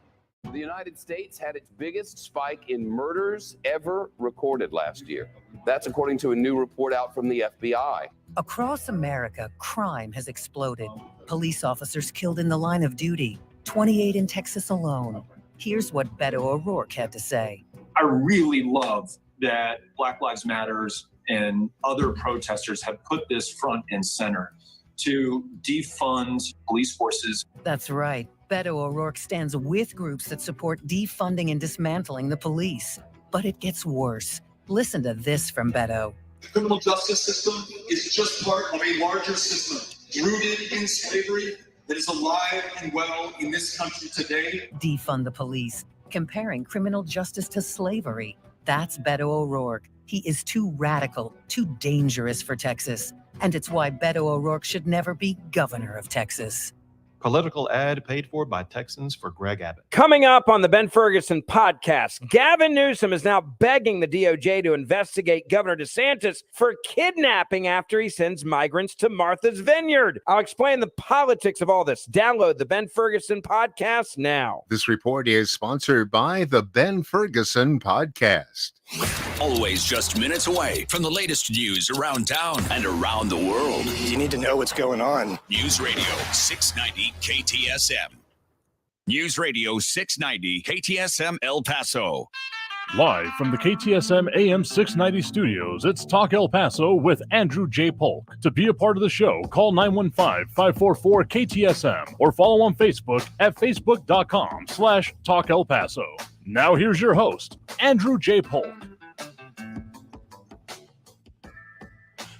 The United States had its biggest spike in murders ever recorded last year. That's according to a new report out from the FBI. Across America, crime has exploded. Police officers killed in the line of duty, 28 in Texas alone. Here's what Beto O'Rourke had to say. I really love that Black Lives Matters and other protesters have put this front and center to defund police forces. That's right. Beto O'Rourke stands with groups that support defunding and dismantling the police. But it gets worse. Listen to this from Beto. The criminal justice system is just part of a larger system rooted in slavery that is alive and well in this country today. Defund the police, comparing criminal justice to slavery. That's Beto O'Rourke. He is too radical, too dangerous for Texas. And it's why Beto O'Rourke should never be governor of Texas. Political ad paid for by Texans for Greg Abbott. Coming up on the Ben Ferguson podcast, Gavin Newsom is now begging the DOJ to investigate Governor DeSantis for kidnapping after he sends migrants to Martha's Vineyard. I'll explain the politics of all this. Download the Ben Ferguson podcast now. This report is sponsored by the Ben Ferguson podcast. Always just minutes away from the latest news around town and around the world. You need to know what's going on. News Radio 690 KTSM. News Radio 690 KTSM El Paso. Live from the KTSM AM 690 studios, it's Talk El Paso with Andrew J. Polk. To be a part of the show, call 915-544-KTSM or follow on Facebook at facebook.com/Talk El Paso. Now here's your host, Andrew J. Polk.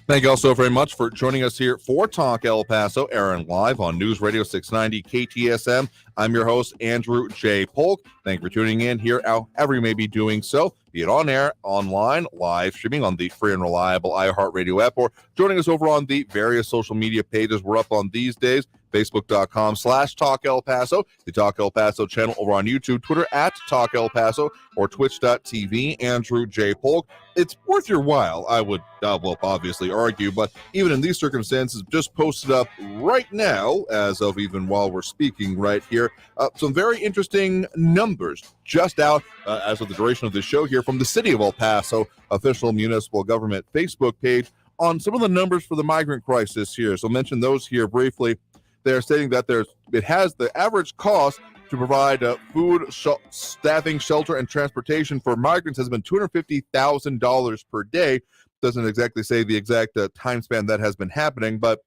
Thank you all so very much for joining us here for Talk El Paso, airing live on News Radio 690 KTSM. I'm your host, Andrew J. Polk. Thank you for tuning in here, however you may be doing so, be it on air, online, live streaming on the free and reliable iHeartRadio app, or joining us over on the various social media pages we're up on these days. Facebook.com/Talk El Paso, the Talk El Paso channel over on YouTube, Twitter @Talk El Paso, or Twitch.tv. Andrew J. Polk. It's worth your while, I would, obviously argue, but even in these circumstances, just posted up right now, as of even while we're speaking right here, some very interesting numbers just out as of the duration of this show here from the City of El Paso official municipal government Facebook page on some of the numbers for the migrant crisis here. So I'll mention those here briefly. They're stating that it has the average cost to provide food, staffing, shelter, and transportation for migrants has been $250,000 per day. Doesn't exactly say the exact time span that has been happening, but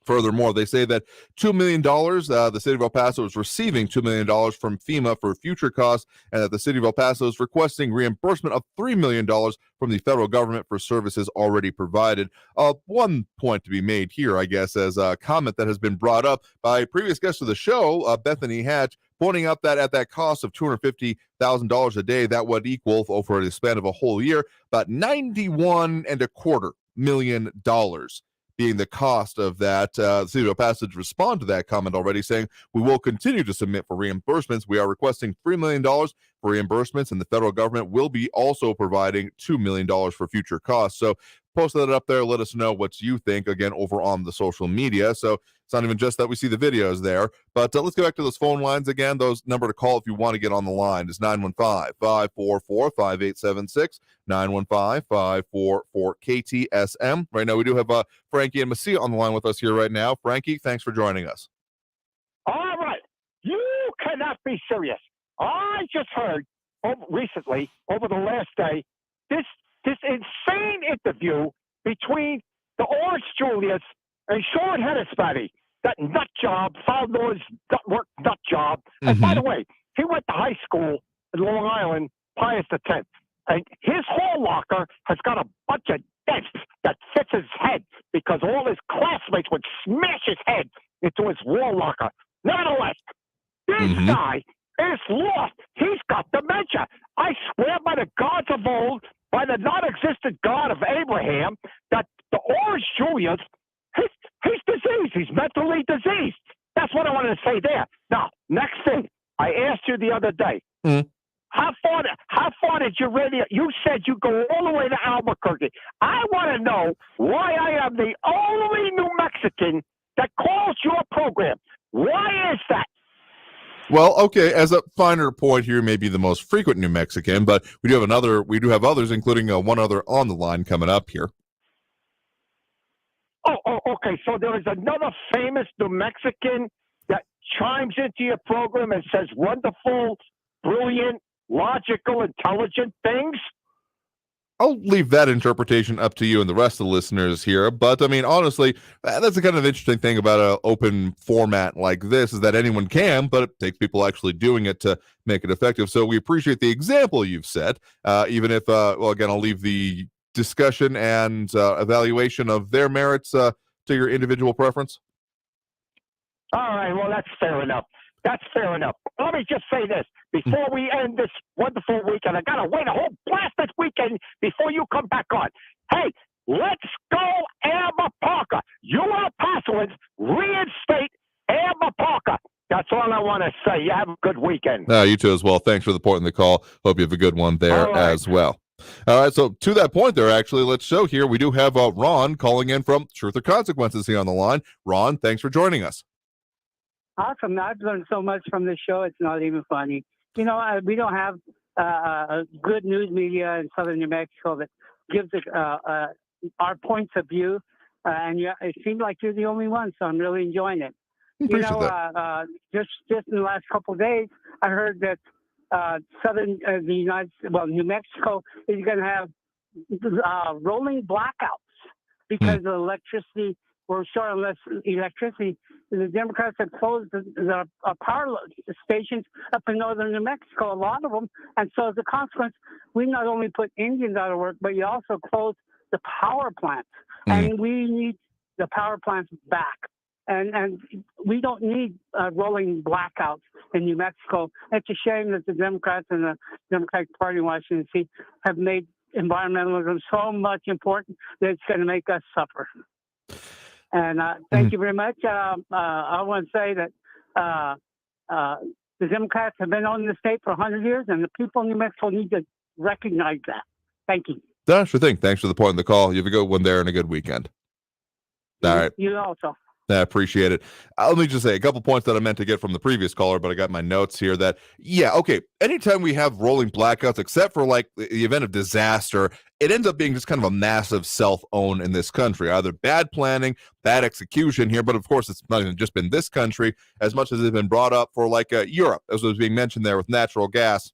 furthermore, they say that $2 million, the City of El Paso is receiving $2 million from FEMA for future costs, and that the City of El Paso is requesting reimbursement of $3 million from the federal government for services already provided. One point to be made here, I guess, as a comment that has been brought up by previous guests of the show, Bethany Hatch, pointing out that at that cost of $250,000 a day, that would equal, over the span of a whole year, about $91.25 million. Being the cost of that. The City of El Paso respond to that comment already, saying, we will continue to submit for reimbursements. We are requesting $3 million for reimbursements, and the federal government will be also providing $2 million for future costs. So post that up there. Let us know what you think, again, over on the social media. So it's not even just that we see the videos there, but let's go back to those phone lines again. Those number to call if you want to get on the line is 915-544-5876, 915-544-KTSM. Right now we do have Frankie and Messia on the line with us here right now. Frankie, thanks for joining us. All right. You cannot be serious. I just heard recently, over the last day, this insane interview between the Orange Julius and Sean Hennisbody, that nut job, foul noise, nut job. And by the way, he went to high school in Long Island, Pius X. And his hall locker has got a bunch of dents that fits his head because all his classmates would smash his head into his wall locker. Nevertheless, this guy is lost. He's got dementia. I swear by the gods of old, by the non-existent God of Abraham, that the Orange Julius, he's diseased. He's mentally diseased. That's what I wanted to say there. Now, next thing, I asked you the other day, how far did you radio? You said you go all the way to Albuquerque. I want to know why I am the only New Mexican that calls your program. Why is that? Well, okay, as a finer point here, maybe the most frequent New Mexican, but we do have others, including one other on the line coming up here. Oh, okay. So there is another famous New Mexican that chimes into your program and says wonderful, brilliant, logical, intelligent things? I'll leave that interpretation up to you and the rest of the listeners here. But, I mean, honestly, that's the kind of interesting thing about an open format like this is that anyone can, but it takes people actually doing it to make it effective. So we appreciate the example you've set, even if, again, I'll leave the discussion and evaluation of their merits to your individual preference. All right. Well, that's fair enough. Let me just say this. Before we end this wonderful weekend, I got to wait a whole blasted weekend before you come back on. Hey, let's go, Amber Parker. You El Pasoans, reinstate Amber Parker. That's all I want to say. You have a good weekend. You too as well. Thanks for the point in the call. Hope you have a good one there as well. All right, so to that point there, actually, let's show here. We do have Ron calling in from Truth or Consequences here on the line. Ron, thanks for joining us. Awesome. I've learned so much from this show. It's not even funny. You know, we don't have a good news media in southern New Mexico that gives our points of view. And it seems like you're the only one, so I'm really enjoying it. Appreciate that. Just in the last couple of days, I heard that New Mexico is going to have rolling blackouts because of electricity. We're short on less electricity. The Democrats have closed the power stations up in northern New Mexico, a lot of them. And so as a consequence, we not only put Indians out of work, but you also close the power plants. And we need the power plants back. And we don't need rolling blackouts in New Mexico. It's a shame that the Democrats and the Democratic Party in Washington, D.C. have made environmentalism so much important that it's going to make us suffer. And thank you very much. I want to say that the Democrats have been owning the state for 100 years, and the people in New Mexico need to recognize that. Thank you. Sure thing. Thanks for the point in the call. You have a good one there and a good weekend. All right. You also. I appreciate it. Let me just say a couple points that I meant to get from the previous caller, but I got my notes here that, yeah, okay, anytime we have rolling blackouts, except for like the event of disaster, it ends up being just kind of a massive self-own in this country, either bad planning, bad execution here, but of course it's not even just been this country as much as it's been brought up for like Europe, as was being mentioned there with natural gas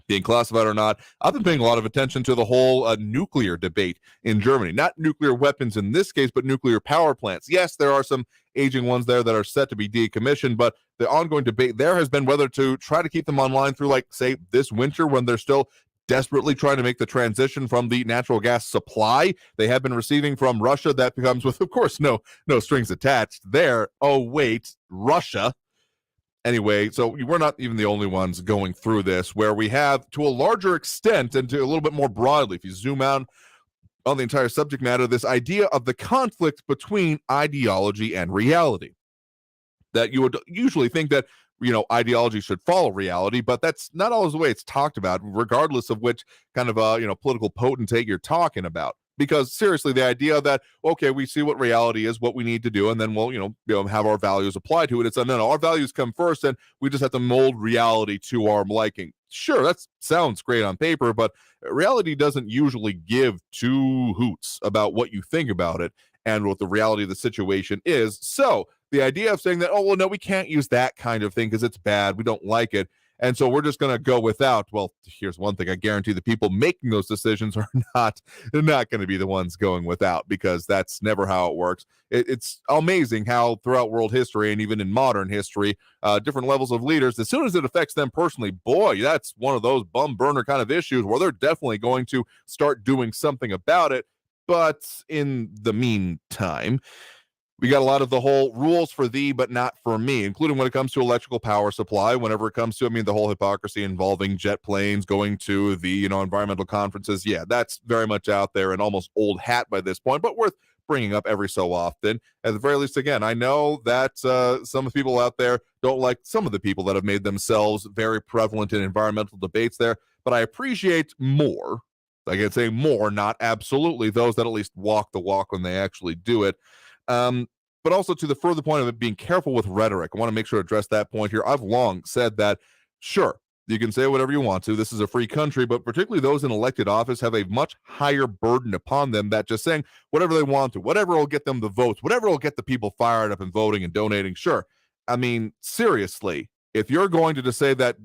being classified or not. I've been paying a lot of attention to the whole nuclear debate in Germany. Not nuclear weapons in this case, but nuclear power plants. Yes, there are some aging ones there that are set to be decommissioned, but the ongoing debate there has been whether to try to keep them online through, like, say, this winter when they're still desperately trying to make the transition from the natural gas supply they have been receiving from Russia. That becomes with, of course, no strings attached there. Oh, wait, Russia. Anyway, so we're not even the only ones going through this, where we have, to a larger extent and to a little bit more broadly, if you zoom out on the entire subject matter, this idea of the conflict between ideology and reality. That you would usually think that, ideology should follow reality, but that's not always the way it's talked about, regardless of which kind of, political potentate you're talking about. Because seriously, the idea that, okay, we see what reality is, what we need to do, and then we'll, have our values apply to it. It's no, our values come first, and we just have to mold reality to our liking. Sure, that sounds great on paper, but reality doesn't usually give two hoots about what you think about it and what the reality of the situation is. So the idea of saying that, oh, well, no, we can't use that kind of thing because it's bad, we don't like it, and so we're just going to go without. Well, here's one thing. I guarantee the people making those decisions are not going to be the ones going without, because that's never how it works. It's amazing how throughout world history and even in modern history, different levels of leaders, as soon as it affects them personally, boy, that's one of those bum burner kind of issues where they're definitely going to start doing something about it. But in the meantime, we got a lot of the whole rules for thee, but not for me, including when it comes to electrical power supply, whenever it comes to, the whole hypocrisy involving jet planes going to the, environmental conferences. Yeah, that's very much out there and almost old hat by this point, but worth bringing up every so often. At the very least, again, I know that some of the people out there don't like some of the people that have made themselves very prevalent in environmental debates there, but I appreciate more. I can say more, not absolutely, those that at least walk the walk when they actually do it. But also to the further point of it, being careful with rhetoric. I want to make sure to address that point here. I've long said that, sure, you can say whatever you want to. This is a free country, but particularly those in elected office have a much higher burden upon them that just saying whatever they want to, whatever will get them the votes, whatever will get the people fired up and voting and donating. Sure. Seriously, if you're going to just say that,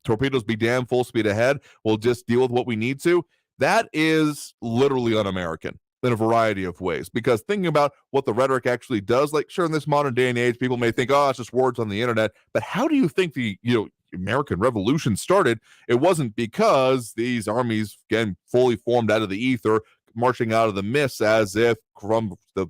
torpedoes be damned, full speed ahead, we'll just deal with what we need to, that is literally un-American in a variety of ways. Because thinking about what the rhetoric actually does, like, sure, in this modern day and age, people may think, oh, it's just words on the internet. But how do you think the, American Revolution started? It wasn't because these armies, again, fully formed out of the ether, marching out of the mists as if from the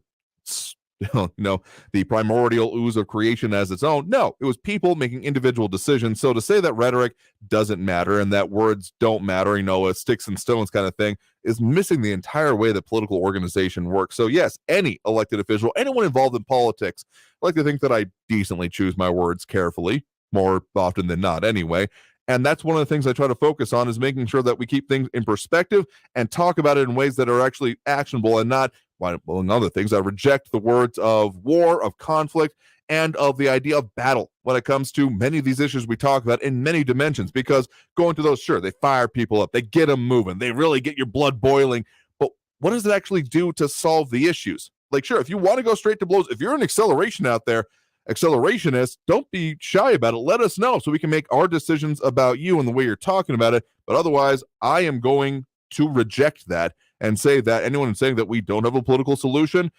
the primordial ooze of creation as its own. No, it was people making individual decisions. So to say that rhetoric doesn't matter and that words don't matter, a sticks and stones kind of thing, is missing the entire way that political organization works. So yes, any elected official, anyone involved in politics, I like to think that I decently choose my words carefully, more often than not anyway. And that's one of the things I try to focus on, is making sure that we keep things in perspective and talk about it in ways that are actually actionable, and not, among other things, I reject the words of war, of conflict, and of the idea of battle when it comes to many of these issues we talk about in many dimensions. Because going to those, sure, they fire people up, they get them moving, they really get your blood boiling. But what does it actually do to solve the issues? Like, sure, if you want to go straight to blows, if you're an acceleration out there, accelerationists, don't be shy about it. Let us know so we can make our decisions about you and the way you're talking about it. But otherwise, I am going to reject that and say that anyone saying that we don't have a political solution,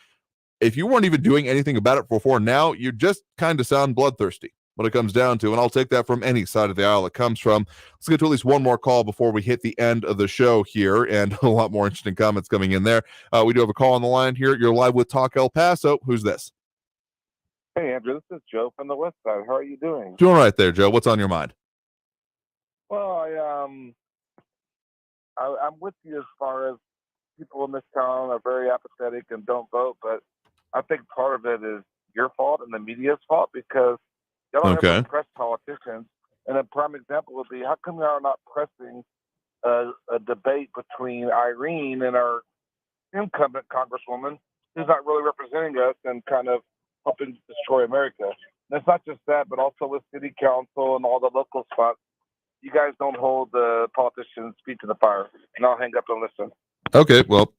if you weren't even doing anything about it before now, you just kind of sound bloodthirsty when it comes down to, and I'll take that from any side of the aisle it comes from. Let's get to at least one more call before we hit the end of the show here, and a lot more interesting comments coming in there. We do have a call on the line here. You're live with Talk El Paso. Who's this? Hey, Andrew, this is Joe from the West Side. How are you doing? Doing right there, Joe. What's on your mind? Well, I'm with you as far as people in this town are very apathetic and don't vote, but I think part of it is your fault and the media's fault because y'all don't ever press politicians. And a prime example would be, how come y'all are not pressing a debate between Irene and our incumbent congresswoman who's not really representing us and kind of helping destroy America? And it's not just that, but also with city council and all the local spots. You guys don't hold the politicians' feet to the fire. And I'll hang up and listen. Okay, well,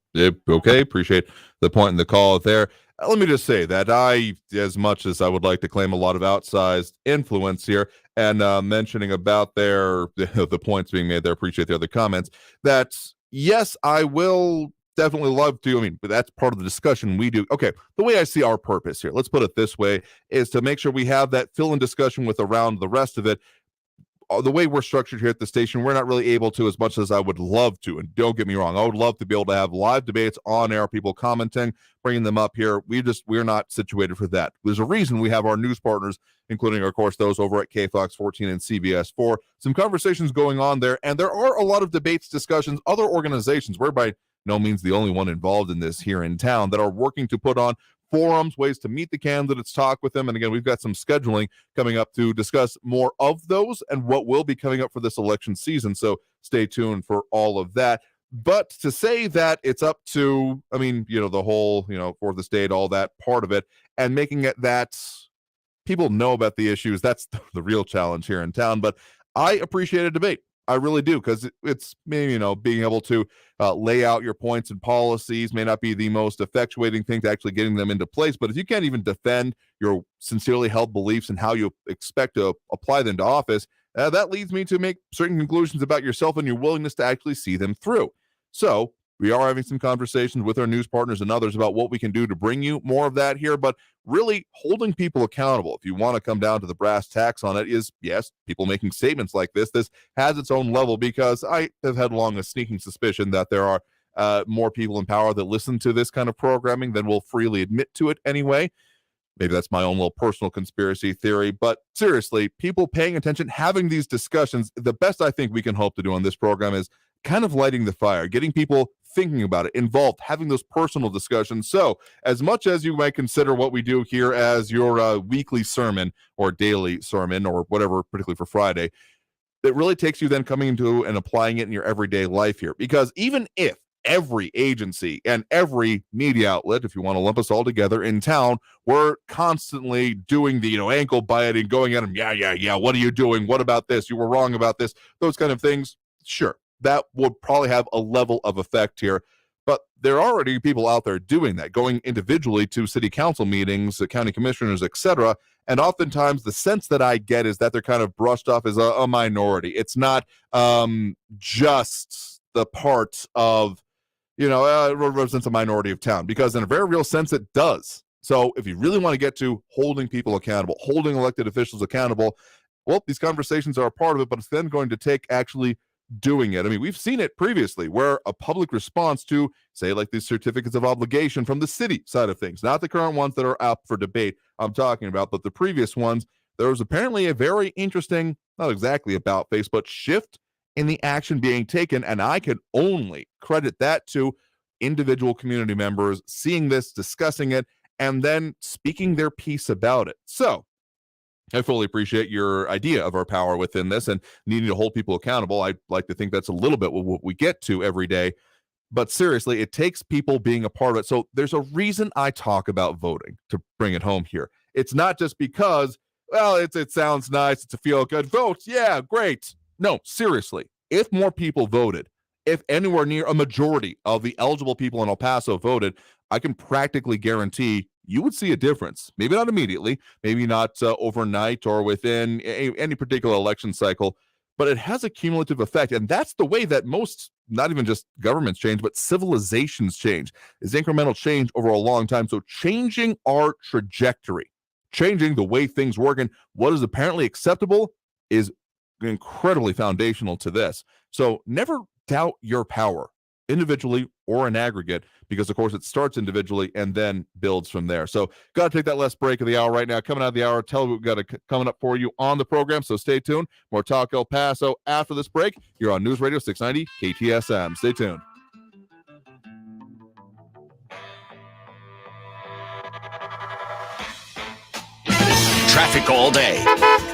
okay, appreciate the point in the call there. Let me just say that I, as much as I would like to claim a lot of outsized influence here, and mentioning about the points being made there, appreciate the other comments, that yes, I will definitely love to. I mean, but that's part of the discussion we do. Okay, the way I see our purpose here, let's put it this way, is to make sure we have that fill-in discussion with around the rest of it. The way we're structured here at the station, we're not really able to as much as I would love to. And don't get me wrong, I would love to be able to have live debates on air, people commenting, bringing them up here. We're not situated for that. There's a reason we have our news partners, including, of course, those over at KFOX 14 and CBS 4. Some conversations going on there, and there are a lot of debates, discussions, other organizations, whereby no means the only one involved in this here in town, that are working to put on forums, ways to meet the candidates, talk with them. And again, we've got some scheduling coming up to discuss more of those and what will be coming up for this election season. So stay tuned for all of that. But to say that it's up to, I mean, the whole, for the state, all that part of it, and making it that people know about the issues, that's the real challenge here in town. But I appreciate a debate. I really do, because it's maybe, being able to lay out your points and policies may not be the most effectuating thing to actually getting them into place. But if you can't even defend your sincerely held beliefs and how you expect to apply them to office, that leads me to make certain conclusions about yourself and your willingness to actually see them through. So we are having some conversations with our news partners and others about what we can do to bring you more of that here, but really holding people accountable. If you want to come down to the brass tacks on it, is, yes, people making statements like this. This has its own level, because I have had long a sneaking suspicion that there are more people in power that listen to this kind of programming than will freely admit to it anyway. Maybe that's my own little personal conspiracy theory, but seriously, people paying attention, having these discussions, the best I think we can hope to do on this program is kind of lighting the fire, getting people thinking about it, involved, having those personal discussions. So as much as you might consider what we do here as your weekly sermon or daily sermon or whatever, particularly for Friday, it really takes you then coming into and applying it in your everyday life here. Because even if every agency and every media outlet, if you want to lump us all together in town, we're constantly doing the, ankle biting, going at them, yeah, what are you doing? What about this? You were wrong about this. Those kind of things. Sure, that would probably have a level of effect here. But there are already people out there doing that, going individually to city council meetings, county commissioners, etc. And oftentimes the sense that I get is that they're kind of brushed off as a minority. It's not just the part of, it represents a minority of town, because in a very real sense it does. So if you really want to get to holding people accountable, holding elected officials accountable, well, these conversations are a part of it, but it's then going to take actually doing it. I mean, we've seen it previously where a public response to, say, like these certificates of obligation from the city side of things, not the current ones that are up for debate I'm talking about, but the previous ones, there was apparently a very interesting, not exactly about face, but shift in the action being taken. And I can only credit that to individual community members seeing this, discussing it, and then speaking their piece about it. So I fully appreciate your idea of our power within this and needing to hold people accountable. I like to think that's a little bit what we get to every day. But seriously, it takes people being a part of it. So there's a reason I talk about voting, to bring it home here. It's not just because, well, it sounds nice, it's a feel-good vote. Yeah, great. No, seriously, if more people voted, if anywhere near a majority of the eligible people in El Paso voted, I can practically guarantee you would see a difference. Maybe not immediately, maybe not overnight or within any particular election cycle, but it has a cumulative effect. And that's the way that most, not even just governments change, but civilizations change, is incremental change over a long time. So changing our trajectory, changing the way things work and what is apparently acceptable is incredibly foundational to this. So never doubt your power, individually or in aggregate, because of course it starts individually and then builds from there. So got to take that last break of the hour right now. Coming out of the hour, tell you we've got coming up for you on the program. So stay tuned. More Talk El Paso after this break. You're on News Radio 690 KTSM. Stay tuned. Traffic all day.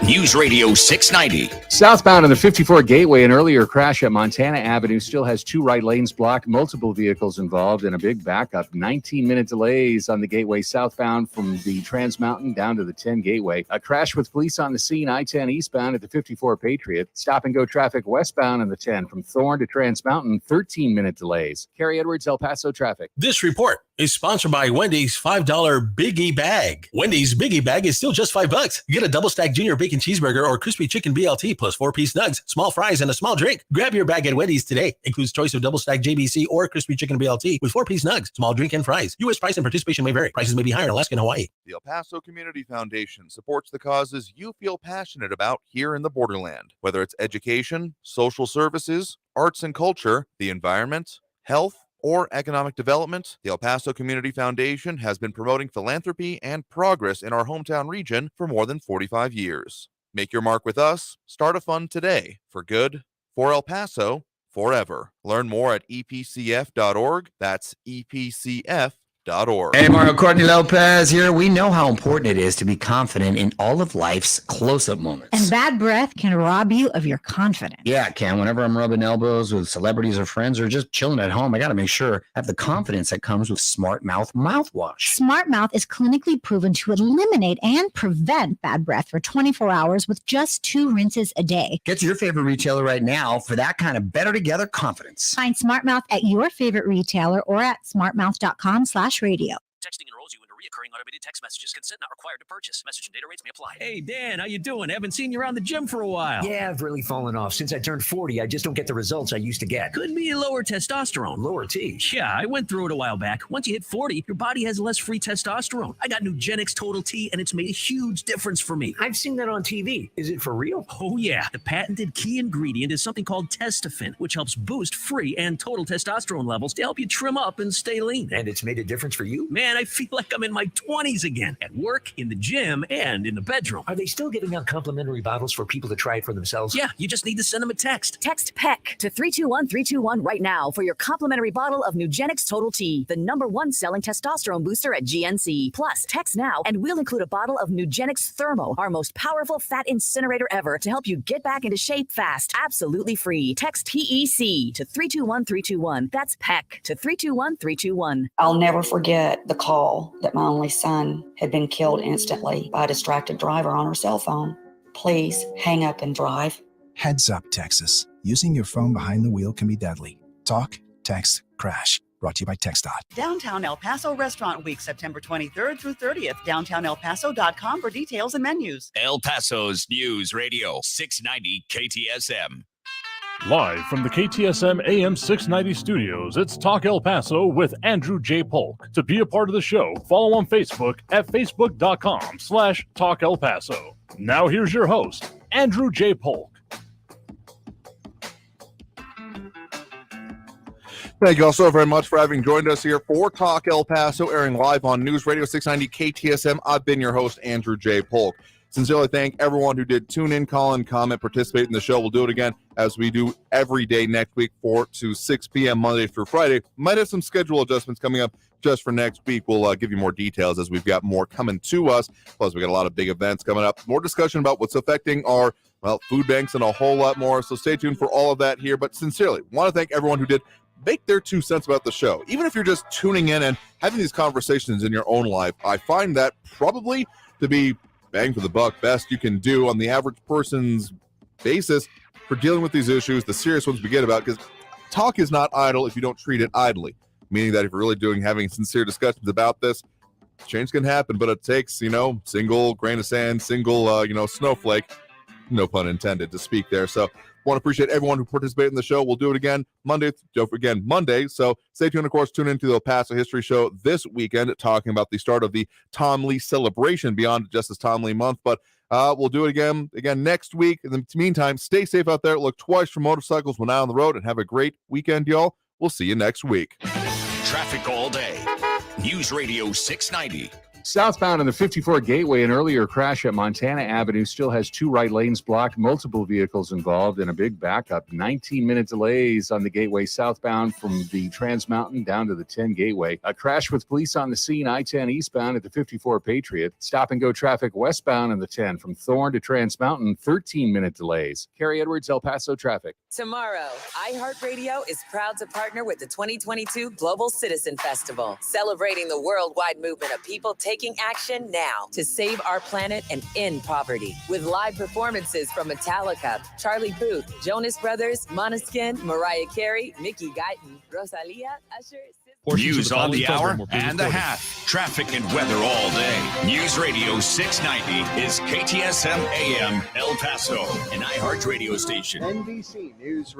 News Radio 690. Southbound on the 54 Gateway, an earlier crash at Montana Avenue still has 2 right lanes blocked, multiple vehicles involved, and a big backup. 19-minute delays on the Gateway southbound from the Trans Mountain down to the 10 Gateway. A crash with police on the scene, I-10 eastbound at the 54 Patriot. Stop-and-go traffic westbound on the 10 from Thorn to Trans Mountain, 13-minute delays. Carrie Edwards, El Paso traffic. This report is sponsored by Wendy's $5 Biggie Bag. Wendy's Biggie Bag is still just $5. Get a double-stack junior bacon cheeseburger or crispy chicken BLT plus 4-piece nugs, small fries, and a small drink. Grab your bag at Wendy's today. Includes choice of double-stack JBC or crispy chicken BLT with 4-piece nugs, small drink, and fries. U.S. price and participation may vary. Prices may be higher in Alaska and Hawaii. The El Paso Community Foundation supports the causes you feel passionate about here in the borderland. Whether it's education, social services, arts and culture, the environment, health, or economic development, the El Paso Community Foundation has been promoting philanthropy and progress in our hometown region for more than 45 years. Make your mark with us. Start a fund today. For good, for El Paso, forever. Learn more at epcf.org. That's epcf.org. Hey, Mario Courtney Lopez here. We know how important it is to be confident in all of life's close-up moments. And bad breath can rob you of your confidence. Yeah, it can. Whenever I'm rubbing elbows with celebrities or friends or just chilling at home, I got to make sure I have the confidence that comes with Smart Mouth mouthwash. Smart Mouth is clinically proven to eliminate and prevent bad breath for 24 hours with just 2 rinses a day. Get to your favorite retailer right now for that kind of better together confidence. Find Smart Mouth at your favorite retailer or at smartmouth.com/radio. Texting enrolls you into recurring automated text messages. Consent not required to purchase. Message and data rates may apply. Hey, Dan, how you doing? Haven't seen you around the gym for a while. Yeah, I've really fallen off. Since I turned 40, I just don't get the results I used to get. Could be lower testosterone. Lower T. Yeah, I went through it a while back. Once you hit 40, your body has less free testosterone. I got Nugenix Total T, and it's made a huge difference for me. I've seen that on TV. Is it for real? Oh, yeah. The patented key ingredient is something called Testofen, which helps boost free and total testosterone levels to help you trim up and stay lean. And it's made a difference for you? Man, I feel like I'm in my 20s again, at work, in the gym, and in the bedroom. Are they still giving out complimentary bottles for people to try it for themselves? Yeah, you just need to send them a text. Text PEC to 321-321 right now for your complimentary bottle of Nugenix Total T, the #1 selling testosterone booster at GNC. Plus, text now and we'll include a bottle of Nugenix Thermo, our most powerful fat incinerator ever, to help you get back into shape fast. Absolutely free. Text PEC to 321-321. That's PEC to 321-321. I'll never forget the call that my only son had been killed instantly by a distracted driver on her cell phone. Please hang up and drive. Heads up, Texas. Using your phone behind the wheel can be deadly. Talk, text, crash. Brought to you by TxDOT. Downtown El Paso Restaurant Week, September 23rd through 30th. DowntownElPaso.com for details and menus. El Paso's News Radio 690 KTSM. Live from the KTSM AM 690 studios, it's Talk El Paso with Andrew J. Polk. To be a part of the show, follow on Facebook at facebook.com/Talk El Paso. Now here's your host, Andrew J. Polk. Thank you all so very much for having joined us here for Talk El Paso, airing live on News Radio 690 KTSM. I've been your host, Andrew J. Polk. Sincerely thank everyone who did tune in, call in, comment, participate in the show. We'll do it again as we do every day next week, 4 to 6 p.m. Monday through Friday. Might have some schedule adjustments coming up just for next week. We'll give you more details as we've got more coming to us. Plus, we got a lot of big events coming up. More discussion about what's affecting our, food banks and a whole lot more. So stay tuned for all of that here. But sincerely, want to thank everyone who did make their 2 cents about the show. Even if you're just tuning in and having these conversations in your own life, I find that probably to be bang for the buck, best you can do on the average person's basis for dealing with these issues, the serious ones we get about, because talk is not idle if you don't treat it idly, meaning that if you're really having sincere discussions about this, change can happen, but it takes, single grain of sand, single, snowflake, no pun intended, to speak there. So want to appreciate everyone who participated in the show. We'll do it again Monday. So stay tuned, of course. Tune into the El Paso History Show this weekend, talking about the start of the Tom Lee celebration beyond Justice Tom Lee month. But we'll do it again next week. In the meantime, stay safe out there. Look twice for motorcycles when out on the road, and have a great weekend, y'all. We'll see you next week. Traffic all day. News Radio 690. Southbound on the 54 Gateway, an earlier crash at Montana Avenue still has 2 right lanes blocked, multiple vehicles involved, and a big backup. 19-minute delays on the Gateway southbound from the Trans Mountain down to the 10 Gateway. A crash with police on the scene, I-10 eastbound at the 54 Patriot. Stop-and-go traffic westbound on the 10 from Thorne to Trans Mountain, 13-minute delays. Carrie Edwards, El Paso traffic. Tomorrow, iHeartRadio is proud to partner with the 2022 Global Citizen Festival, celebrating the worldwide movement of people taking action now to save our planet and end poverty. With live performances from Metallica, Charlie Puth, Jonas Brothers, Måneskin, Mariah Carey, Mickey Guyton, Rosalia, Usher. News on the hour and the half. Traffic and weather all day. News Radio 690 is KTSM AM El Paso, an iHeart radio station. NBC News